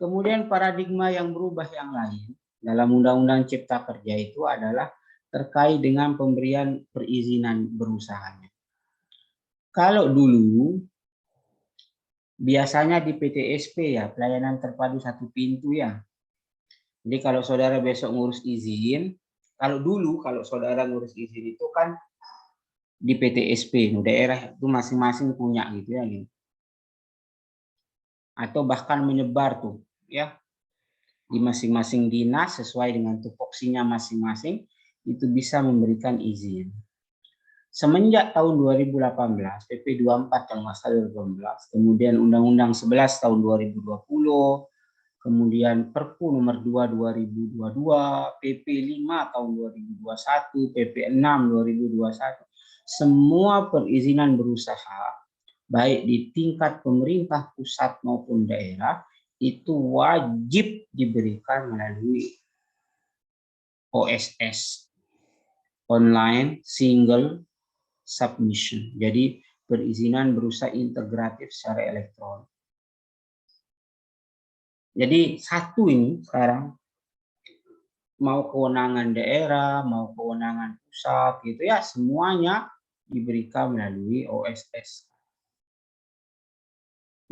Kemudian paradigma yang berubah yang lain dalam Undang-Undang Cipta Kerja itu adalah terkait dengan pemberian perizinan berusahanya. Kalau dulu biasanya di PTSP ya, pelayanan terpadu satu pintu ya. Jadi kalau saudara besok ngurus izin, kalau saudara ngurus izin itu kan di PTSP, daerah itu masing-masing punya gitu ya. Gitu. Atau bahkan menyebar tuh ya di masing-masing dinas sesuai dengan tupoksinya masing-masing itu bisa memberikan izin. Semenjak tahun 2018 PP 24 kalau nggak salah 2018, kemudian Undang-Undang 11 tahun 2020, kemudian Perpu nomor 2 2022, PP 5 tahun 2021, PP 6 2021, semua perizinan berusaha baik di tingkat pemerintah pusat maupun daerah itu wajib diberikan melalui OSS, online single submission. Jadi perizinan berusaha integratif secara elektronik. Jadi satu ini sekarang mau kewenangan daerah, mau kewenangan pusat gitu ya, semuanya diberikan melalui OSS.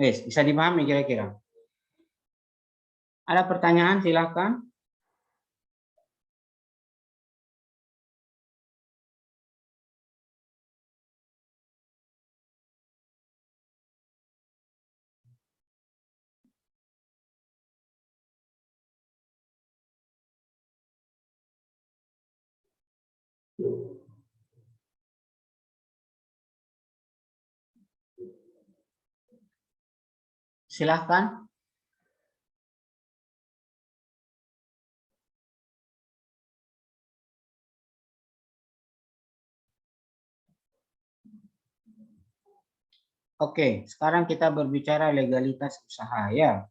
Bisa dipahami kira-kira? Ada pertanyaan silakan. Silahkan. Oke, sekarang kita berbicara legalitas usaha ya.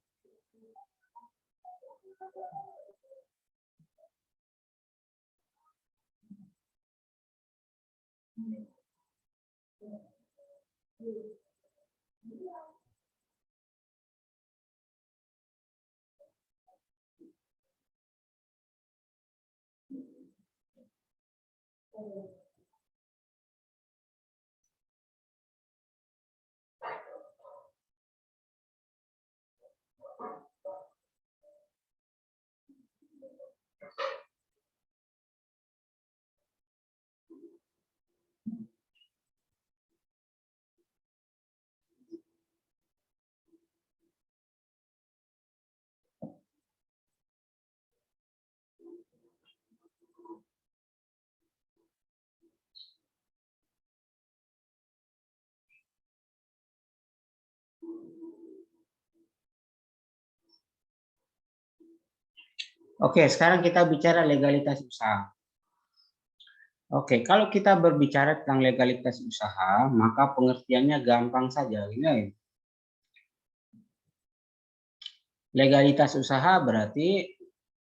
Oke, sekarang kita bicara legalitas usaha. Oke, kalau kita berbicara tentang legalitas usaha, maka pengertiannya gampang saja. Legalitas usaha berarti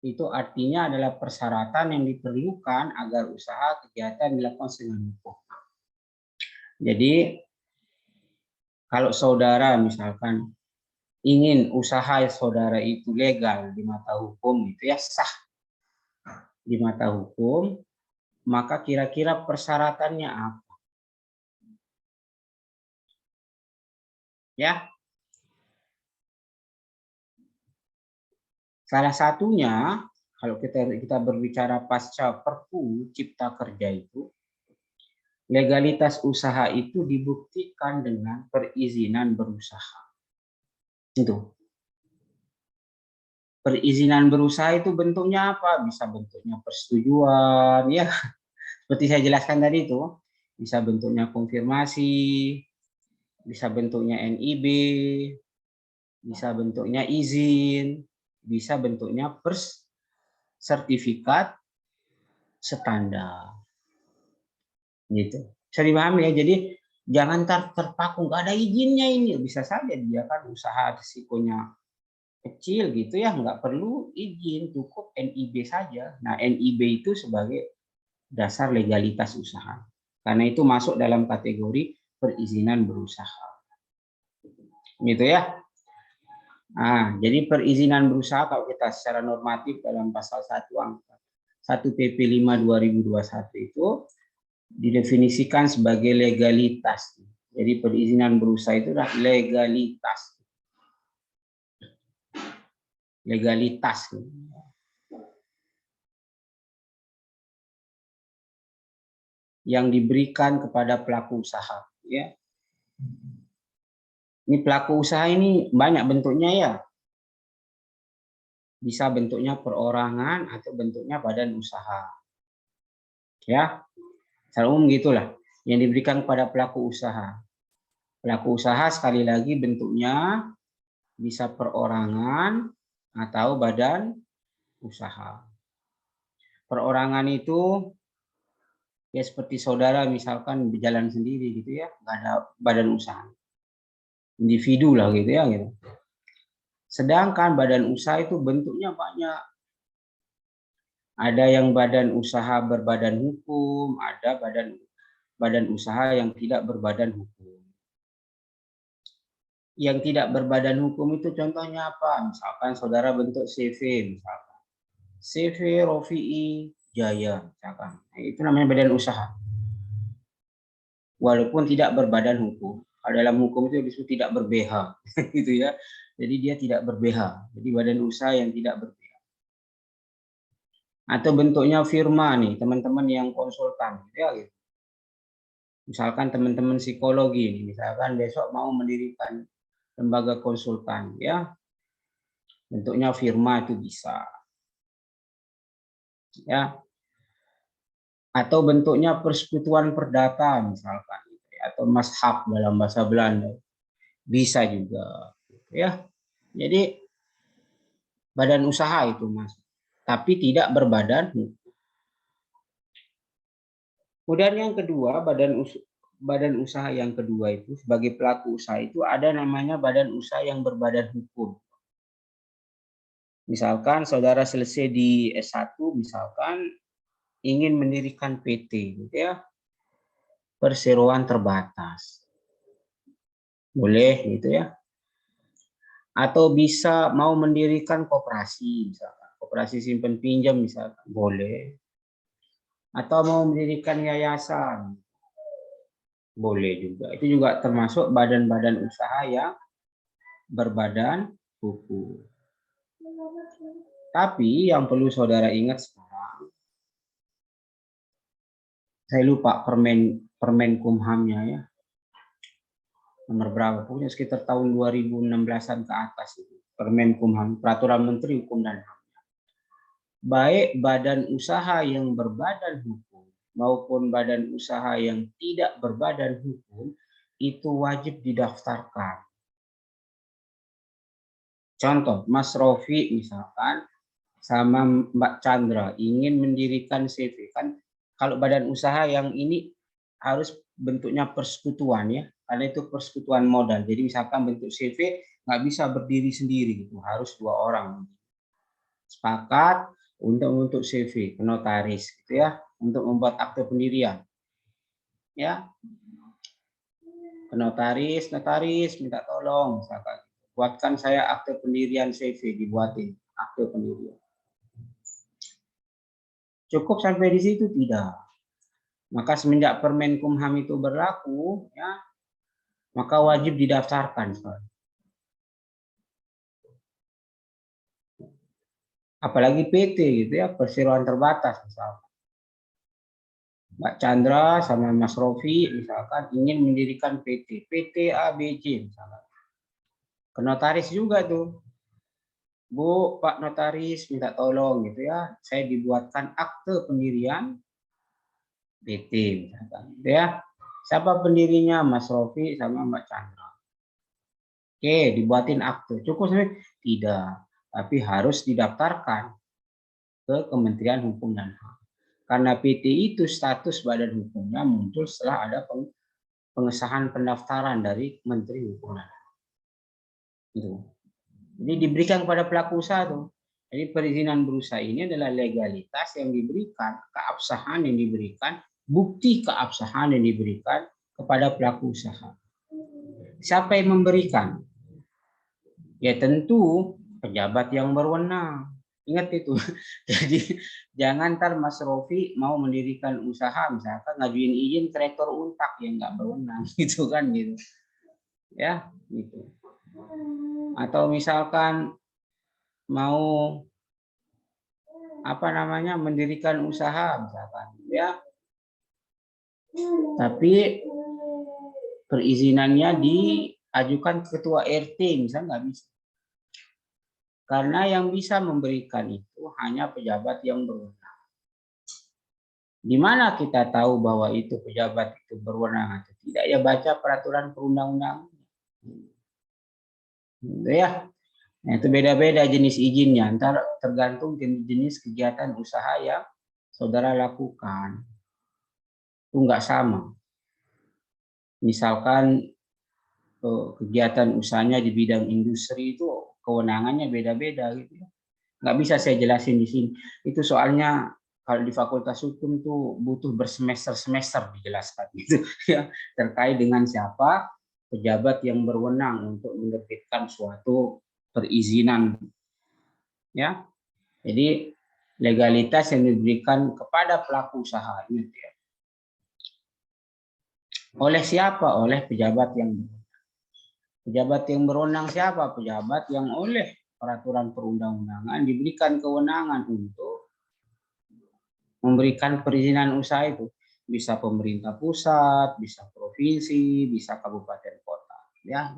itu artinya adalah persyaratan yang diperlukan agar usaha kegiatan dilakukan dengan hukum. Jadi, kalau saudara misalkan ingin usaha saudara itu legal di mata hukum, itu ya sah di mata hukum, maka kira-kira persyaratannya apa? Ya, salah satunya kalau kita berbicara pasca Perpu Cipta Kerja itu, legalitas usaha itu dibuktikan dengan perizinan berusaha. Itu. Perizinan berusaha itu bentuknya apa? Bisa bentuknya persetujuan, ya. Seperti saya jelaskan tadi itu, bisa bentuknya konfirmasi, bisa bentuknya NIB, bisa bentuknya izin, bisa bentuknya sertifikat standar. Gitu. Bisa dipahami ya. Jadi jangan terpaku nggak ada izinnya ini, bisa saja dia kan usaha risikonya kecil gitu ya, nggak perlu izin, cukup NIB saja. Nah, NIB itu sebagai dasar legalitas usaha. Karena itu masuk dalam kategori perizinan berusaha. Gitu ya. Nah, jadi perizinan berusaha kalau kita secara normatif dalam pasal 1 angka 1 PP 5 2021 itu didefinisikan sebagai legalitas. Jadi perizinan berusaha itu adalah legalitas. Legalitas. Yang diberikan kepada pelaku usaha. Ya. Ini pelaku usaha ini banyak bentuknya ya. Bisa bentuknya perorangan atau bentuknya badan usaha. Ya, secara umum gitulah. Yang diberikan kepada pelaku usaha. Pelaku usaha sekali lagi bentuknya bisa perorangan atau badan usaha. Perorangan itu ya seperti saudara misalkan berjalan sendiri gitu ya, nggak ada badan usaha. Individu lah gitu ya gitu. Sedangkan badan usaha itu bentuknya banyak. Ada yang badan usaha berbadan hukum, ada badan usaha yang tidak berbadan hukum. Yang tidak berbadan hukum itu contohnya apa? Misalkan saudara bentuk CV, misalkan CV Rofi'i Jaya, misalkan. Nah, itu namanya badan usaha. Walaupun tidak berbadan hukum. Kalau dalam hukum itu disebut tidak ber-BH, gitu ya. Jadi dia tidak ber-BH. Jadi badan usaha yang tidak ber-BH. Atau bentuknya firma nih, teman-teman yang konsultan, ya gitu. Misalkan teman-teman psikologi, misalkan besok mau mendirikan lembaga konsultan, ya, bentuknya firma itu bisa, ya, atau bentuknya persekutuan perdata, misalkan, atau mashab dalam bahasa Belanda, bisa juga, ya. Jadi badan usaha itu mas, tapi tidak berbadan hukum. Kemudian yang kedua, badan usaha yang kedua itu sebagai pelaku usaha itu ada namanya badan usaha yang berbadan hukum. Misalkan saudara selesai di S1 misalkan ingin mendirikan PT gitu ya. Perseroan terbatas. Boleh gitu ya. Atau bisa mau mendirikan koperasi misalkan, koperasi simpan pinjam misalkan, boleh. Atau mau mendirikan yayasan. Boleh juga. Itu juga termasuk badan-badan usaha yang berbadan hukum. Tapi yang perlu saudara ingat sekarang, saya lupa Permenkumhamnya ya. Nomor berapa? Pokoknya sekitar tahun 2016-an ke atas itu. Permenkumham, Peraturan Menteri Hukum dan HAM. Baik badan usaha yang berbadan hukum maupun badan usaha yang tidak berbadan hukum itu wajib didaftarkan. Contoh, Mas Rofi misalkan sama Mbak Chandra ingin mendirikan CV, kan kalau badan usaha yang ini harus bentuknya persekutuan ya, karena itu persekutuan modal. Jadi misalkan bentuk CV nggak bisa berdiri sendiri, itu harus 2 orang. Sepakat untuk CV ke notaris gitu ya, untuk membuat akte pendirian. Ya. Ke notaris minta tolong misalkan buatkan saya akte pendirian CV, dibuatin akte pendirian. Cukup sampai di situ? Tidak. Maka semenjak Permenkumham itu berlaku, ya, maka wajib didaftarkan. Apalagi PT gitu ya, perseroan terbatas misalkan. Mbak Chandra sama Mas Rofi misalkan ingin mendirikan PT ABC misalkan. Ke notaris juga tuh. Bu, Pak Notaris minta tolong gitu ya, saya dibuatkan akte pendirian PT misalkan gitu ya. Siapa pendirinya? Mas Rofi sama Mbak Chandra. Oke, dibuatin akte. Cukup sampai? Tidak, tapi harus didaftarkan ke Kementerian Hukum dan HAM. Karena PT itu status badan hukumnya muncul setelah ada pengesahan pendaftaran dari Menteri Hukum dan HAM. Gitu. Jadi diberikan kepada pelaku usaha tuh. Jadi perizinan berusaha ini adalah legalitas yang diberikan, keabsahan yang diberikan, bukti keabsahan yang diberikan kepada pelaku usaha. Siapa yang memberikan? Ya tentu pejabat yang berwenang. Ingat itu. Jadi jangan ntar Mas Rofi mau mendirikan usaha, misalkan ngajuin izin ke rektor untak yang nggak berwenang, gitu kan gitu. Ya, gitu. Atau misalkan mau apa namanya mendirikan usaha misalkan, ya. Tapi perizinannya diajukan ke ketua RT, misalnya nggak bisa. Karena yang bisa memberikan itu hanya pejabat yang berwenang. Di mana kita tahu bahwa itu pejabat itu berwenang atau tidak? Ya baca peraturan perundang-undangan. Gitu ya. Nah, itu beda-beda jenis izinnya. Ntar tergantung jenis kegiatan usaha yang saudara lakukan. Itu nggak sama. Misalkan kegiatan usahanya di bidang industri itu kewenangannya beda-beda gitu ya. Nggak bisa saya jelasin di sini. Itu soalnya kalau di Fakultas Hukum tuh butuh bersemester-semester dijelaskan gitu ya, terkait dengan siapa pejabat yang berwenang untuk menerbitkan suatu perizinan ya. Jadi legalitas yang diberikan kepada pelaku usaha itu ya. Oleh siapa? Oleh pejabat yang berwenang. Pejabat yang berwenang siapa? Pejabat yang oleh peraturan perundang-undangan diberikan kewenangan untuk memberikan perizinan usaha itu. Bisa pemerintah pusat, bisa provinsi, bisa kabupaten kota. Ya.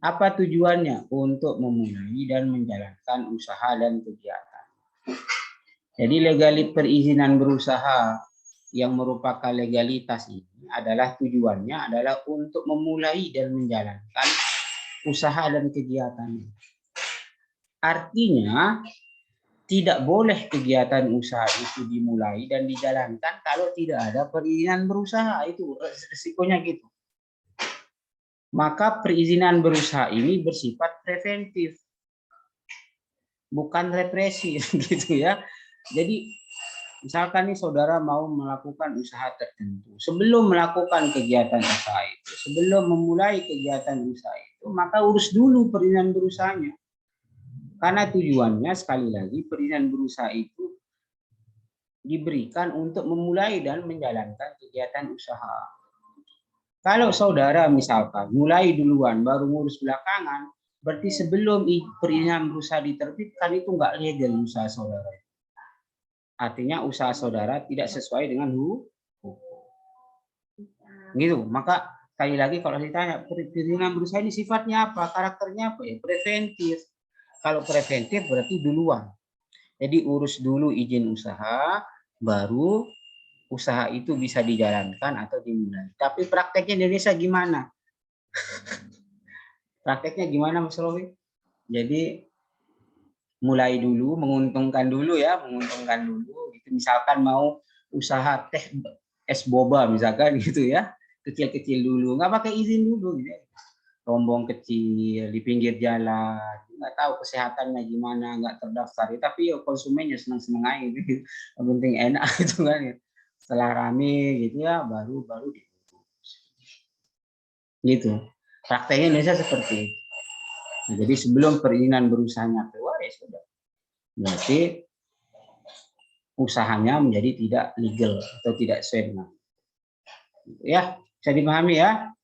Apa tujuannya? Untuk memulai dan menjalankan usaha dan kegiatan. Jadi legalitas perizinan berusaha yang merupakan legalitas ini adalah tujuannya adalah untuk memulai dan menjalankan usaha dan kegiatan. Artinya tidak boleh kegiatan usaha itu dimulai dan dijalankan kalau tidak ada perizinan berusaha. Itu risikonya gitu. Maka perizinan berusaha ini bersifat preventif, bukan represi gitu ya. Jadi misalkan nih saudara mau melakukan usaha tertentu, sebelum melakukan kegiatan usaha itu, sebelum memulai kegiatan usaha itu, maka urus dulu perizinan berusahanya. Karena tujuannya sekali lagi perizinan berusaha itu diberikan untuk memulai dan menjalankan kegiatan usaha. Kalau saudara misalkan mulai duluan baru ngurus belakangan, berarti sebelum perizinan berusaha diterbitkan itu nggak legal usaha saudara. Artinya usaha saudara tidak sesuai dengan hukum. Gitu. Maka sekali lagi kalau ditanya perizinan berusaha ini sifatnya apa, karakternya apa ya, preventif. Kalau preventif berarti duluan. Jadi urus dulu izin usaha, baru usaha itu bisa dijalankan atau dimulai. Tapi prakteknya di Indonesia gimana? Prakteknya gimana Mas Rofi? Jadi mulai dulu, menguntungkan dulu ya, menguntungkan dulu. Gitu. Misalkan mau usaha teh es boba misalkan gitu ya, kecil-kecil dulu, nggak pakai izin dulu gitu. Rombong kecil di pinggir jalan, nggak tahu kesehatannya gimana, nggak terdaftar, tapi ya konsumennya senang-senang aja gitu. Yang penting enak gitu kan ya. Setelah rame gitu ya, baru diurus. Gitu. Prakteknya Indonesia seperti itu. Nah, jadi sebelum perizinan berusahanya keluar ya sudah. Berarti usahanya menjadi tidak legal atau tidak sesuai dengan. Ya, bisa dipahami ya?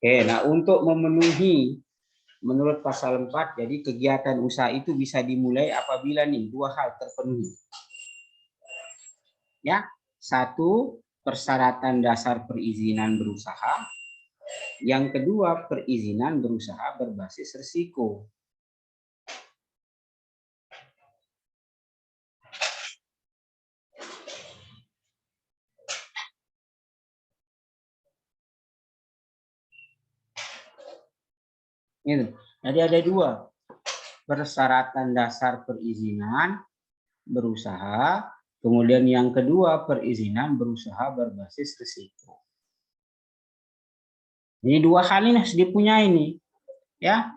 Oke, nah untuk memenuhi menurut pasal 4, jadi kegiatan usaha itu bisa dimulai apabila nih dua hal terpenuhi. Ya, satu, persyaratan dasar perizinan berusaha. Yang kedua, perizinan berusaha berbasis risiko. Gitu. Jadi ada dua, persyaratan dasar perizinan berusaha, kemudian yang kedua perizinan berusaha berbasis risiko. Jadi dua hal ini harus dipunyai nih, ya.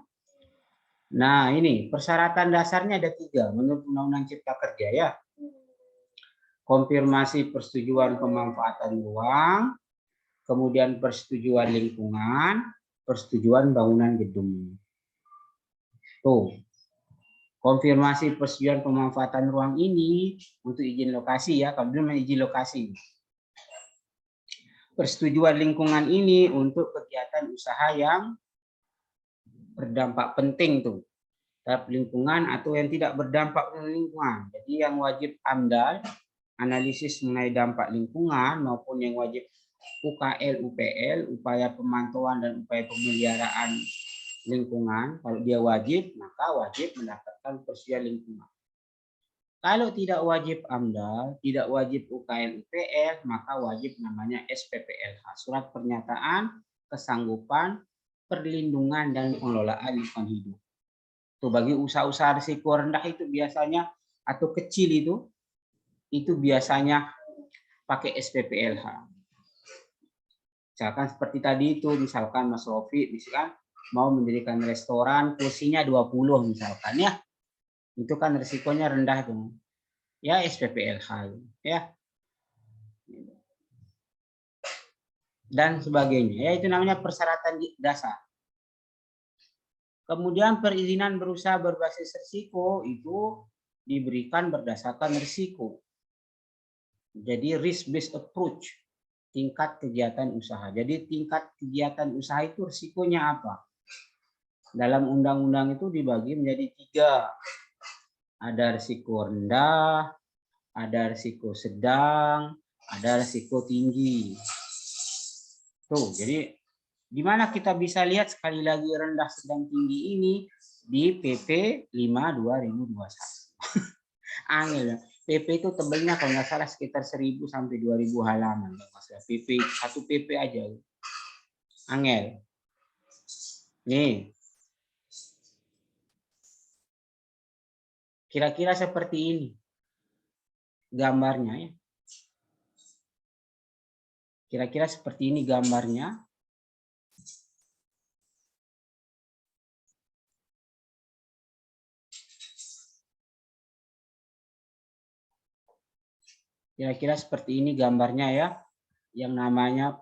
Nah, ini persyaratan dasarnya ada 3 menurut Undang-Undang Cipta Kerja ya. Konfirmasi persetujuan pemanfaatan ruang, kemudian persetujuan lingkungan, persetujuan bangunan gedung. Tuh, konfirmasi persetujuan pemanfaatan ruang ini untuk izin lokasi ya, kalau belum izin lokasi. Persetujuan lingkungan ini untuk kegiatan usaha yang berdampak penting tuh terhadap lingkungan atau yang tidak berdampak pada lingkungan. Jadi yang wajib AMDAL, analisis mengenai dampak lingkungan, maupun yang wajib UKL, UPL, upaya pemantauan dan upaya pemeliharaan lingkungan. Kalau dia wajib, maka wajib mendapatkan persetujuan lingkungan. Kalau tidak wajib AMDAL, tidak wajib UKL, UPL, maka wajib namanya SPPLH, surat pernyataan kesanggupan perlindungan dan pengelolaan lingkungan hidup. Tuh, bagi usaha-usaha risiko rendah itu biasanya atau kecil itu biasanya pakai SPPLH. Misalkan seperti tadi itu, misalkan Mas Rofi misalkan mau mendirikan restoran, kursinya 20 misalkan ya. Itu kan risikonya rendah tuh. Ya SPPLH ya. Dan sebagainya. Ya itu namanya persyaratan dasar. Kemudian perizinan berusaha berbasis risiko itu diberikan berdasarkan risiko. Jadi risk based approach, tingkat kegiatan usaha. Jadi tingkat kegiatan usaha itu risikonya apa? Dalam undang-undang itu dibagi menjadi 3. Ada risiko rendah, ada risiko sedang, ada risiko tinggi. Tuh, jadi di mana kita bisa lihat sekali lagi rendah, sedang, tinggi ini di PP 5 2021. Angel ya. PP itu tebelnya kalau nggak salah sekitar 1000 sampai 2000 halaman. PP, 1 PP aja. Angel. Nih. Kira-kira seperti ini gambarnya ya. Kira-kira seperti ini gambarnya. Kira-kira seperti ini gambarnya ya. Yang namanya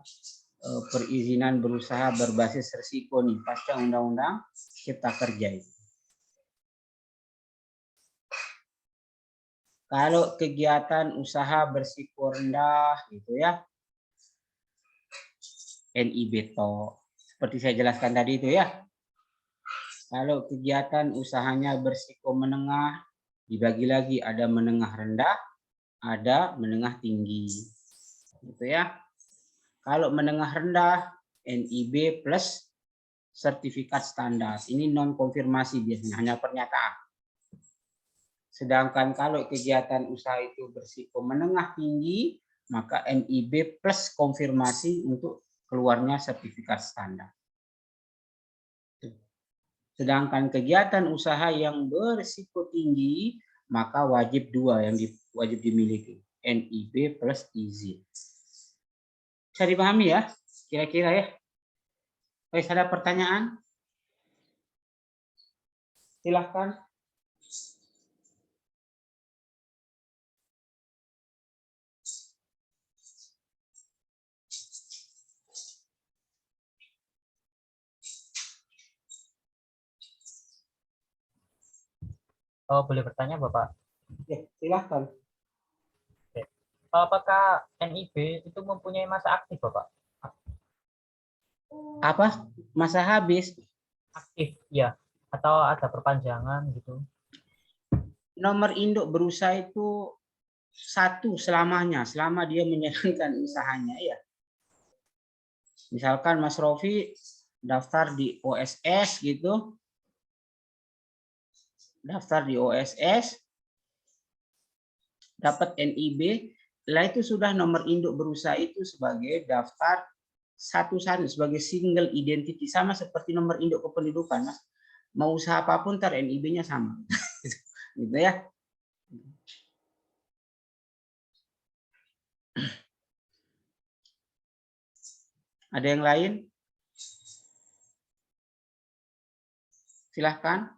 perizinan berusaha berbasis risiko nih pasca Undang-Undang Cipta Kerja itu. Kalau kegiatan usaha berisiko rendah gitu ya, NIB seperti saya jelaskan tadi itu ya. Kalau kegiatan usahanya berisiko menengah, dibagi lagi ada menengah rendah, ada menengah tinggi. Gitu ya. Kalau menengah rendah, NIB plus sertifikat standar. Ini non konfirmasi biasanya, hanya pernyataan. Sedangkan kalau kegiatan usaha itu berisiko menengah tinggi, maka NIB plus konfirmasi untuk keluarnya sertifikat standar. Sedangkan kegiatan usaha yang berisiko tinggi, maka wajib 2 yang wajib dimiliki, NIB plus izin. Bisa dipahami ya, kira-kira ya. Oke, ada pertanyaan? Silahkan. Oh, boleh bertanya Bapak? Ya, silahkan. Apakah NIB itu mempunyai masa aktif Bapak? Apa? Masa habis? Aktif, ya. Atau ada perpanjangan gitu? Nomor induk berusaha itu 1 selamanya, selama dia menjalankan usahanya ya. Misalkan Mas Rofi daftar di OSS gitu. Daftar di OSS, dapat NIB, lah itu sudah nomor induk berusaha itu sebagai daftar satu-satu, sebagai single identity, sama seperti nomor induk kependudukan, Mas. Mau usaha apapun ntar NIB-nya sama. Gitu ya. Ada yang lain? Silahkan.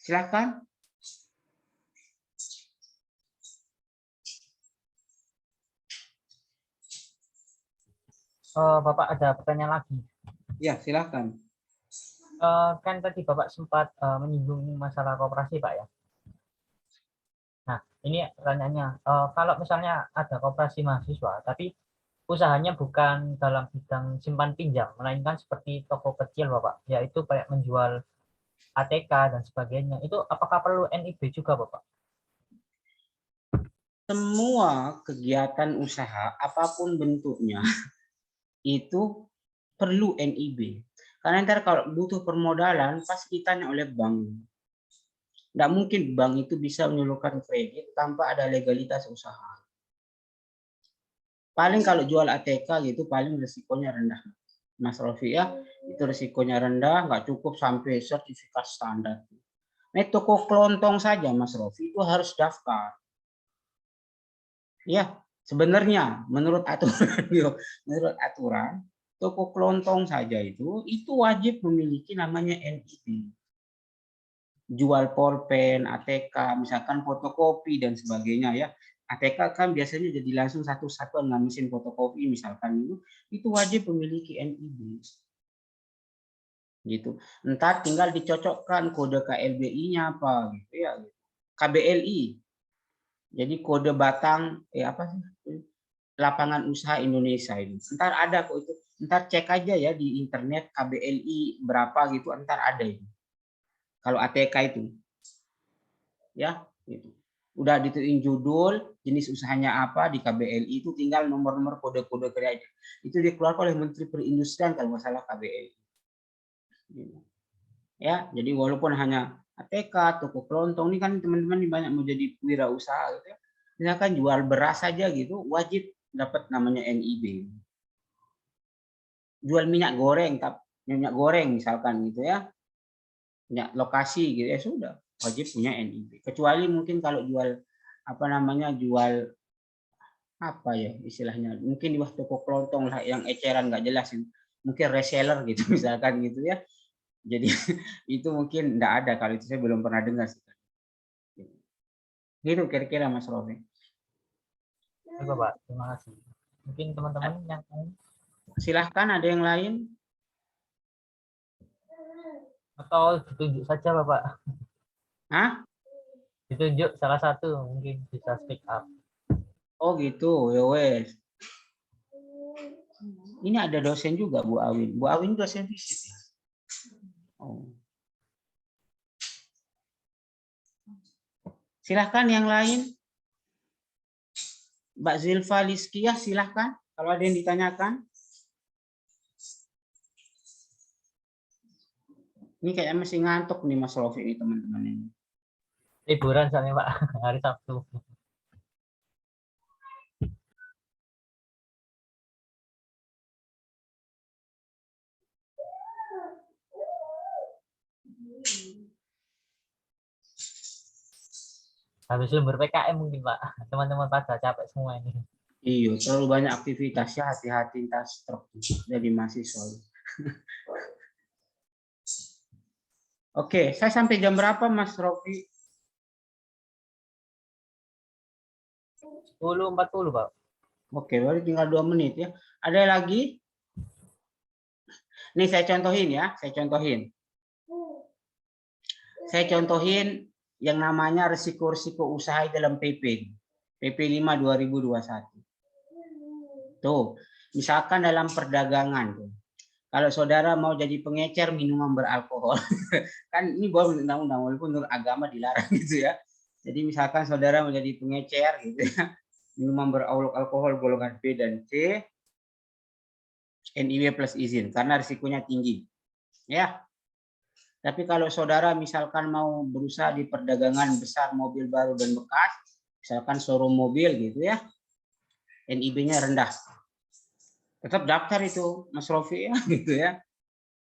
Silakan. Bapak ada pertanyaan lagi. Ya, silakan. Kan tadi Bapak sempat menyinggung masalah koperasi, Pak ya. Nah, ini pertanyaannya, kalau misalnya ada koperasi mahasiswa, tapi usahanya bukan dalam bidang simpan pinjam, melainkan seperti toko kecil, Bapak, yaitu kayak menjual ATK dan sebagainya. Itu apakah perlu NIB juga, Bapak? Semua kegiatan usaha, apapun bentuknya, itu perlu NIB. Karena ntar kalau butuh permodalan, pasti ditanya oleh bank. Tidak mungkin bank itu bisa menyalurkan kredit tanpa ada legalitas usaha. Paling kalau jual ATK gitu, paling risikonya rendah. Mas Rofi ya, itu risikonya rendah, nggak cukup sampai sertifikat standar. Nah, toko kelontong saja Mas Rofi itu harus daftar. Ya, sebenarnya menurut aturan, toko kelontong saja itu wajib memiliki namanya NIB. Jual pulpen, ATK, misalkan fotokopi dan sebagainya ya. ATK kan biasanya jadi langsung satu-satuan dengan mesin fotokopi misalkan itu wajib memiliki NIB. Gitu. Entar tinggal dicocokkan kode KLBI-nya apa gitu ya. KBLI. Jadi kode batang apa sih? Lapangan Usaha Indonesia ini. Entar ada kok itu. Entar cek aja ya di internet KBLI berapa gitu, entar ada itu. Kalau ATK itu. Ya, gitu. Udah ditentuin judul, jenis usahanya apa di KBLI itu tinggal nomor-nomor kode-kode aja. Itu dikeluarkan oleh Menteri Perindustrian kalau nggak salah KBLI. Ya, jadi walaupun hanya ATK, toko kelontong ini kan teman-teman banyak mau jadi wirausaha gitu ya. Misalkan jual beras saja gitu, wajib dapat namanya NIB. Jual minyak goreng misalkan gitu ya. Minyak lokasi gitu ya sudah, wajib punya NIB. Kecuali mungkin kalau jual apa namanya jual apa ya istilahnya, mungkin di toko kelontong lah yang eceran nggak jelas, mungkin reseller gitu misalkan gitu ya. Jadi itu mungkin enggak ada, kalau itu saya belum pernah dengar sih. Gitu kira-kira Mas Rofi. Baik, Bapak, terima kasih. Mungkin teman-teman yang lain. Silahkan, ada yang lain? Atau ditunjuk saja, Bapak. Hah? Ditunjuk salah satu, mungkin bisa speak up. Oh gitu, ya wes. Ini ada dosen juga Bu Awin. Bu Awin dosen fisik ya? Oh. Silahkan yang lain. Mbak Zilfa Liskiyah silahkan kalau ada yang ditanyakan. Ini kayaknya masih ngantuk nih Mas Rofi ini teman-teman ini. Liburan soalnya, Pak, hari Sabtu. Habis lembur PKM mungkin, Pak. Teman-teman pada capek semua ini. Iya, terlalu banyak aktivitasnya, hati-hati entar stroke jadi mahasiswa. Oke, saya sampai jam berapa Mas Rofi? 10.40, Pak. Oke, baru tinggal 2 menit ya. Ada lagi? Nih saya contohin ya, saya contohin. Saya contohin yang namanya risiko-risiko usaha dalam PP 5 2021. Tuh, misalkan dalam perdagangan tuh. Kalau saudara mau jadi pengecer minuman beralkohol, kan ini bawah undang-undang walaupun menurut agama dilarang gitu ya. Jadi misalkan saudara mau jadi pengecer gitu ya, minuman beralkohol golongan B dan C, NIB plus izin karena risikonya tinggi. Ya. Tapi kalau saudara misalkan mau berusaha di perdagangan besar mobil baru dan bekas, misalkan showroom mobil gitu ya, NIB-nya rendah. Tetap daftar itu Mas Rofi ya gitu ya.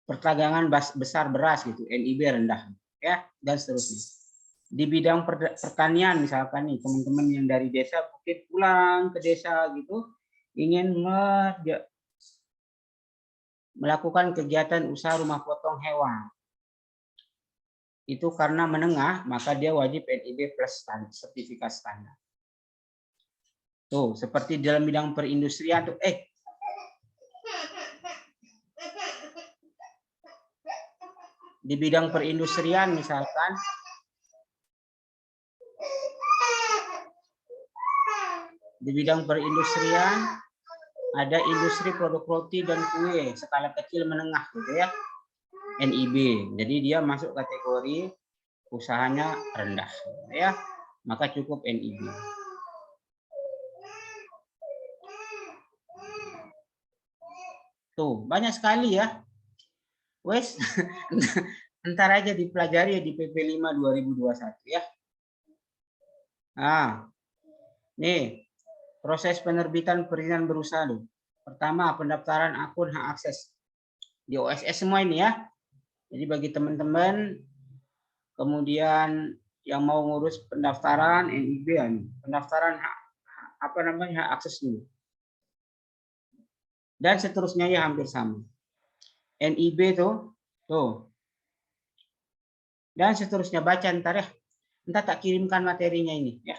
Perdagangan besar beras gitu, NIB rendah ya, dan seterusnya. Di bidang pertanian misalkan nih teman-teman yang dari desa mungkin pulang ke desa gitu ingin melakukan kegiatan usaha rumah potong hewan. itu karena menengah, maka dia wajib NIB plus sertifikat standar. Tuh, seperti dalam bidang perindustrian tuh, di bidang perindustrian misalkan, di bidang perindustrian ada industri produk roti dan kue skala kecil menengah gitu ya, NIB. Jadi dia masuk kategori usahanya rendah ya, maka cukup NIB. Tuh, banyak sekali ya. Wes, ntar aja dipelajari di PP 5 2021 ya. Nah, nih proses penerbitan perizinan berusaha dulu. Pertama, pendaftaran akun hak akses di OSS semua ini ya. Jadi bagi teman-teman, kemudian yang mau ngurus pendaftaran NIB, pendaftaran hak akses dulu. Dan seterusnya ya hampir sama. NIB tuh. Dan seterusnya baca ntar ya. Ntar tak kirimkan materinya ini ya.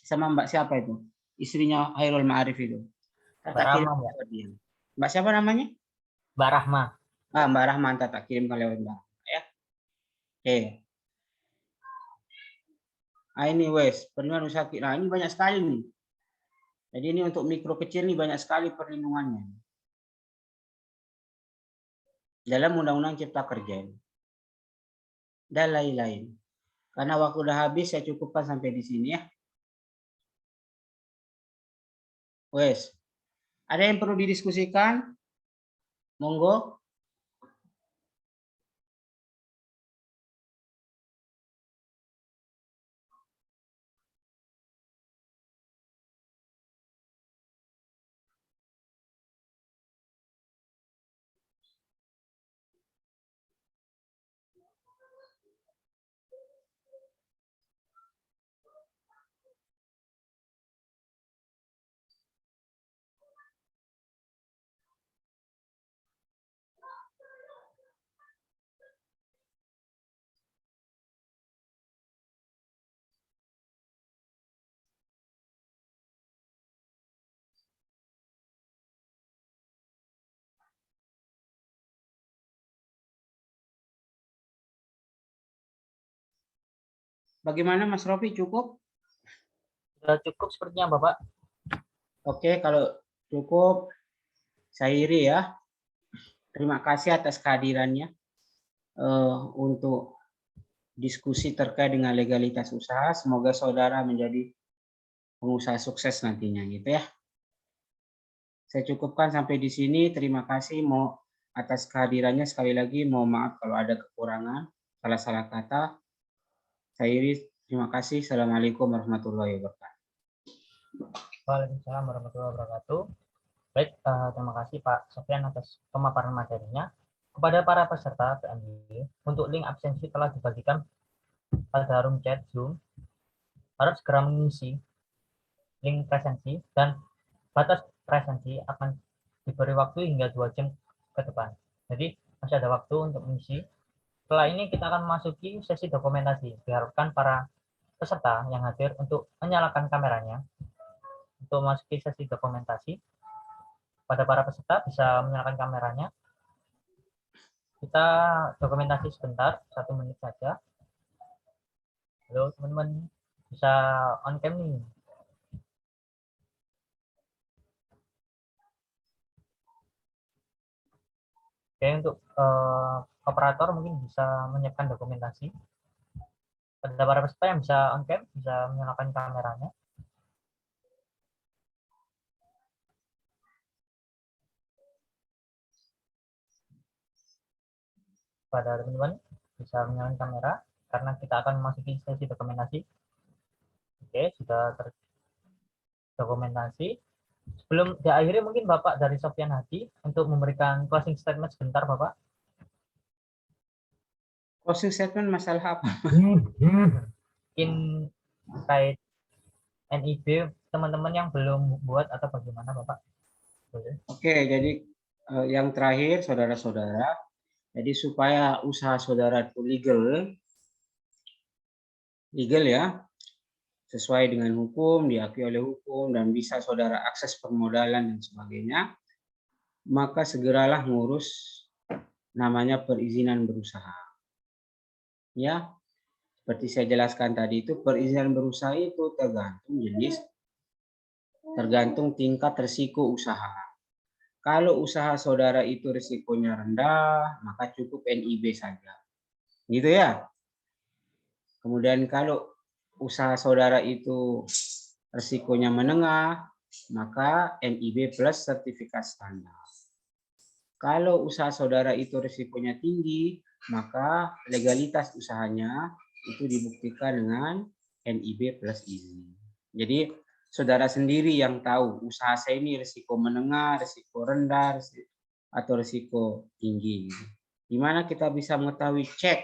Sama Mbak siapa itu? Istrinya Hairul Ma'arif itu. Tak kirim lewat dia. Mbak siapa namanya? Mbak Rahma. Mbak Rahma, tak kirimkan lewat Mbak ya. Oke. Nah ini wes, perlindungan usaha. Nah ini banyak sekali nih. Jadi ini untuk mikro kecil nih banyak sekali perlindungannya. Dalam Undang-Undang Cipta Kerja dan lain-lain. Karena waktu udah habis, saya cukupkan sampai di sini ya. Wes, ada yang perlu didiskusikan? Monggo. Bagaimana Mas Rofi, cukup? Sudah cukup sepertinya Bapak. Oke, kalau cukup, saya iri ya. Terima kasih atas kehadirannya untuk diskusi terkait dengan legalitas usaha. Semoga saudara menjadi pengusaha sukses nantinya gitu ya. Saya cukupkan sampai di sini. Terima kasih atas kehadirannya. Sekali lagi mohon maaf kalau ada kekurangan, salah-salah kata. Saya iri, terima kasih. Assalamualaikum warahmatullahi wabarakatuh. Waalaikumsalam warahmatullahi wabarakatuh. Baik, terima kasih Pak Sofyan atas pemaparan materinya. Kepada para peserta PMB, untuk link absensi telah dibagikan pada room chat Zoom. Harap segera mengisi link presensi dan batas presensi akan diberi waktu hingga 2 jam ke depan. Jadi masih ada waktu untuk mengisi. Setelah ini kita akan memasuki sesi dokumentasi. Diharapkan para peserta yang hadir untuk menyalakan kameranya untuk memasuki sesi dokumentasi. Pada para peserta bisa menyalakan kameranya. Kita dokumentasi sebentar, 1 menit saja. Halo teman-teman, bisa on cam nih. Oke, untuk operator mungkin bisa menyiapkan dokumentasi. Pada para peserta yang bisa on cam, bisa menyalakan kameranya. Pada teman-teman bisa menyalakan kamera karena kita akan memasuki sesi dokumentasi. Oke, sudah terdokumentasi. Sebelum diakhiri mungkin Bapak dari Sofyan Hadi untuk memberikan closing statement sebentar Bapak. Closing statement masalah apa? Mungkin terkait NIB teman-teman yang belum buat atau bagaimana Bapak? Oke, jadi yang terakhir saudara-saudara, Jadi supaya usaha saudara itu legal ya, sesuai dengan hukum, diakui oleh hukum, dan bisa saudara akses permodalan dan sebagainya, maka segeralah ngurus namanya perizinan berusaha. Ya, seperti saya jelaskan tadi itu, perizinan berusaha itu tergantung jenis, tergantung tingkat risiko usaha. Kalau usaha saudara itu risikonya rendah, maka cukup NIB saja. Gitu ya. Kemudian kalau usaha saudara itu risikonya menengah, maka NIB plus sertifikat standar. Kalau usaha saudara itu risikonya tinggi, maka legalitas usahanya itu dibuktikan dengan NIB plus izin. Jadi saudara sendiri yang tahu usaha saya ini risiko menengah, risiko rendah, atau risiko tinggi. Di mana kita bisa mengetahui cek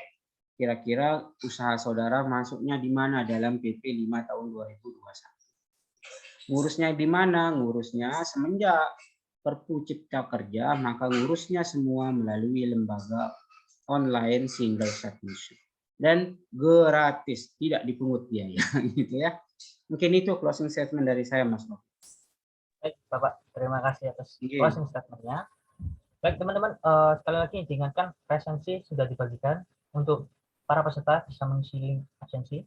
kira-kira usaha saudara masuknya di mana dalam PP 5 tahun 2021. Ngurusnya di mana? Ngurusnya semenjak Perpu Cipta Kerja, maka ngurusnya semua melalui lembaga online single submission. Dan gratis, tidak dipungut biaya. Gitu ya. Mungkin itu closing statement dari saya, Mas Novi. Baik, Bapak. Terima kasih atas closing statement-nya. Baik, teman-teman. Sekali lagi diingatkan, presensi sudah dibagikan untuk para peserta bisa mengisi link absensi.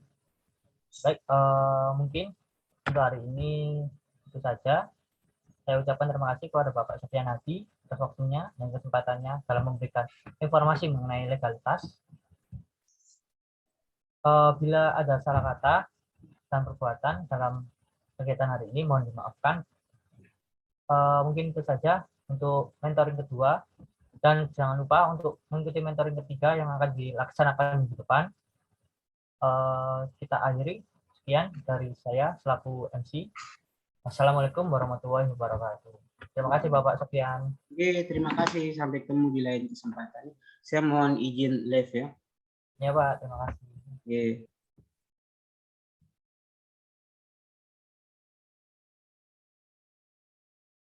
Baik, mungkin untuk hari ini itu saja. Saya ucapkan terima kasih kepada Bapak Sofyan Hadi atas waktunya dan kesempatannya dalam memberikan informasi mengenai legalitas. Bila ada salah kata dan perbuatan dalam kegiatan hari ini, mohon dimaafkan. Mungkin itu saja untuk mentoring kedua, dan jangan lupa untuk mengikuti mentoring ketiga yang akan dilaksanakan minggu depan. Kita akhiri. Sekian dari saya selaku MC. Assalamualaikum warahmatullahi wabarakatuh. Terima kasih Bapak Sofyan. Oke, terima kasih. Sampai ketemu di lain kesempatan. Saya mohon izin live ya. Ya Pak, terima kasih. Oke.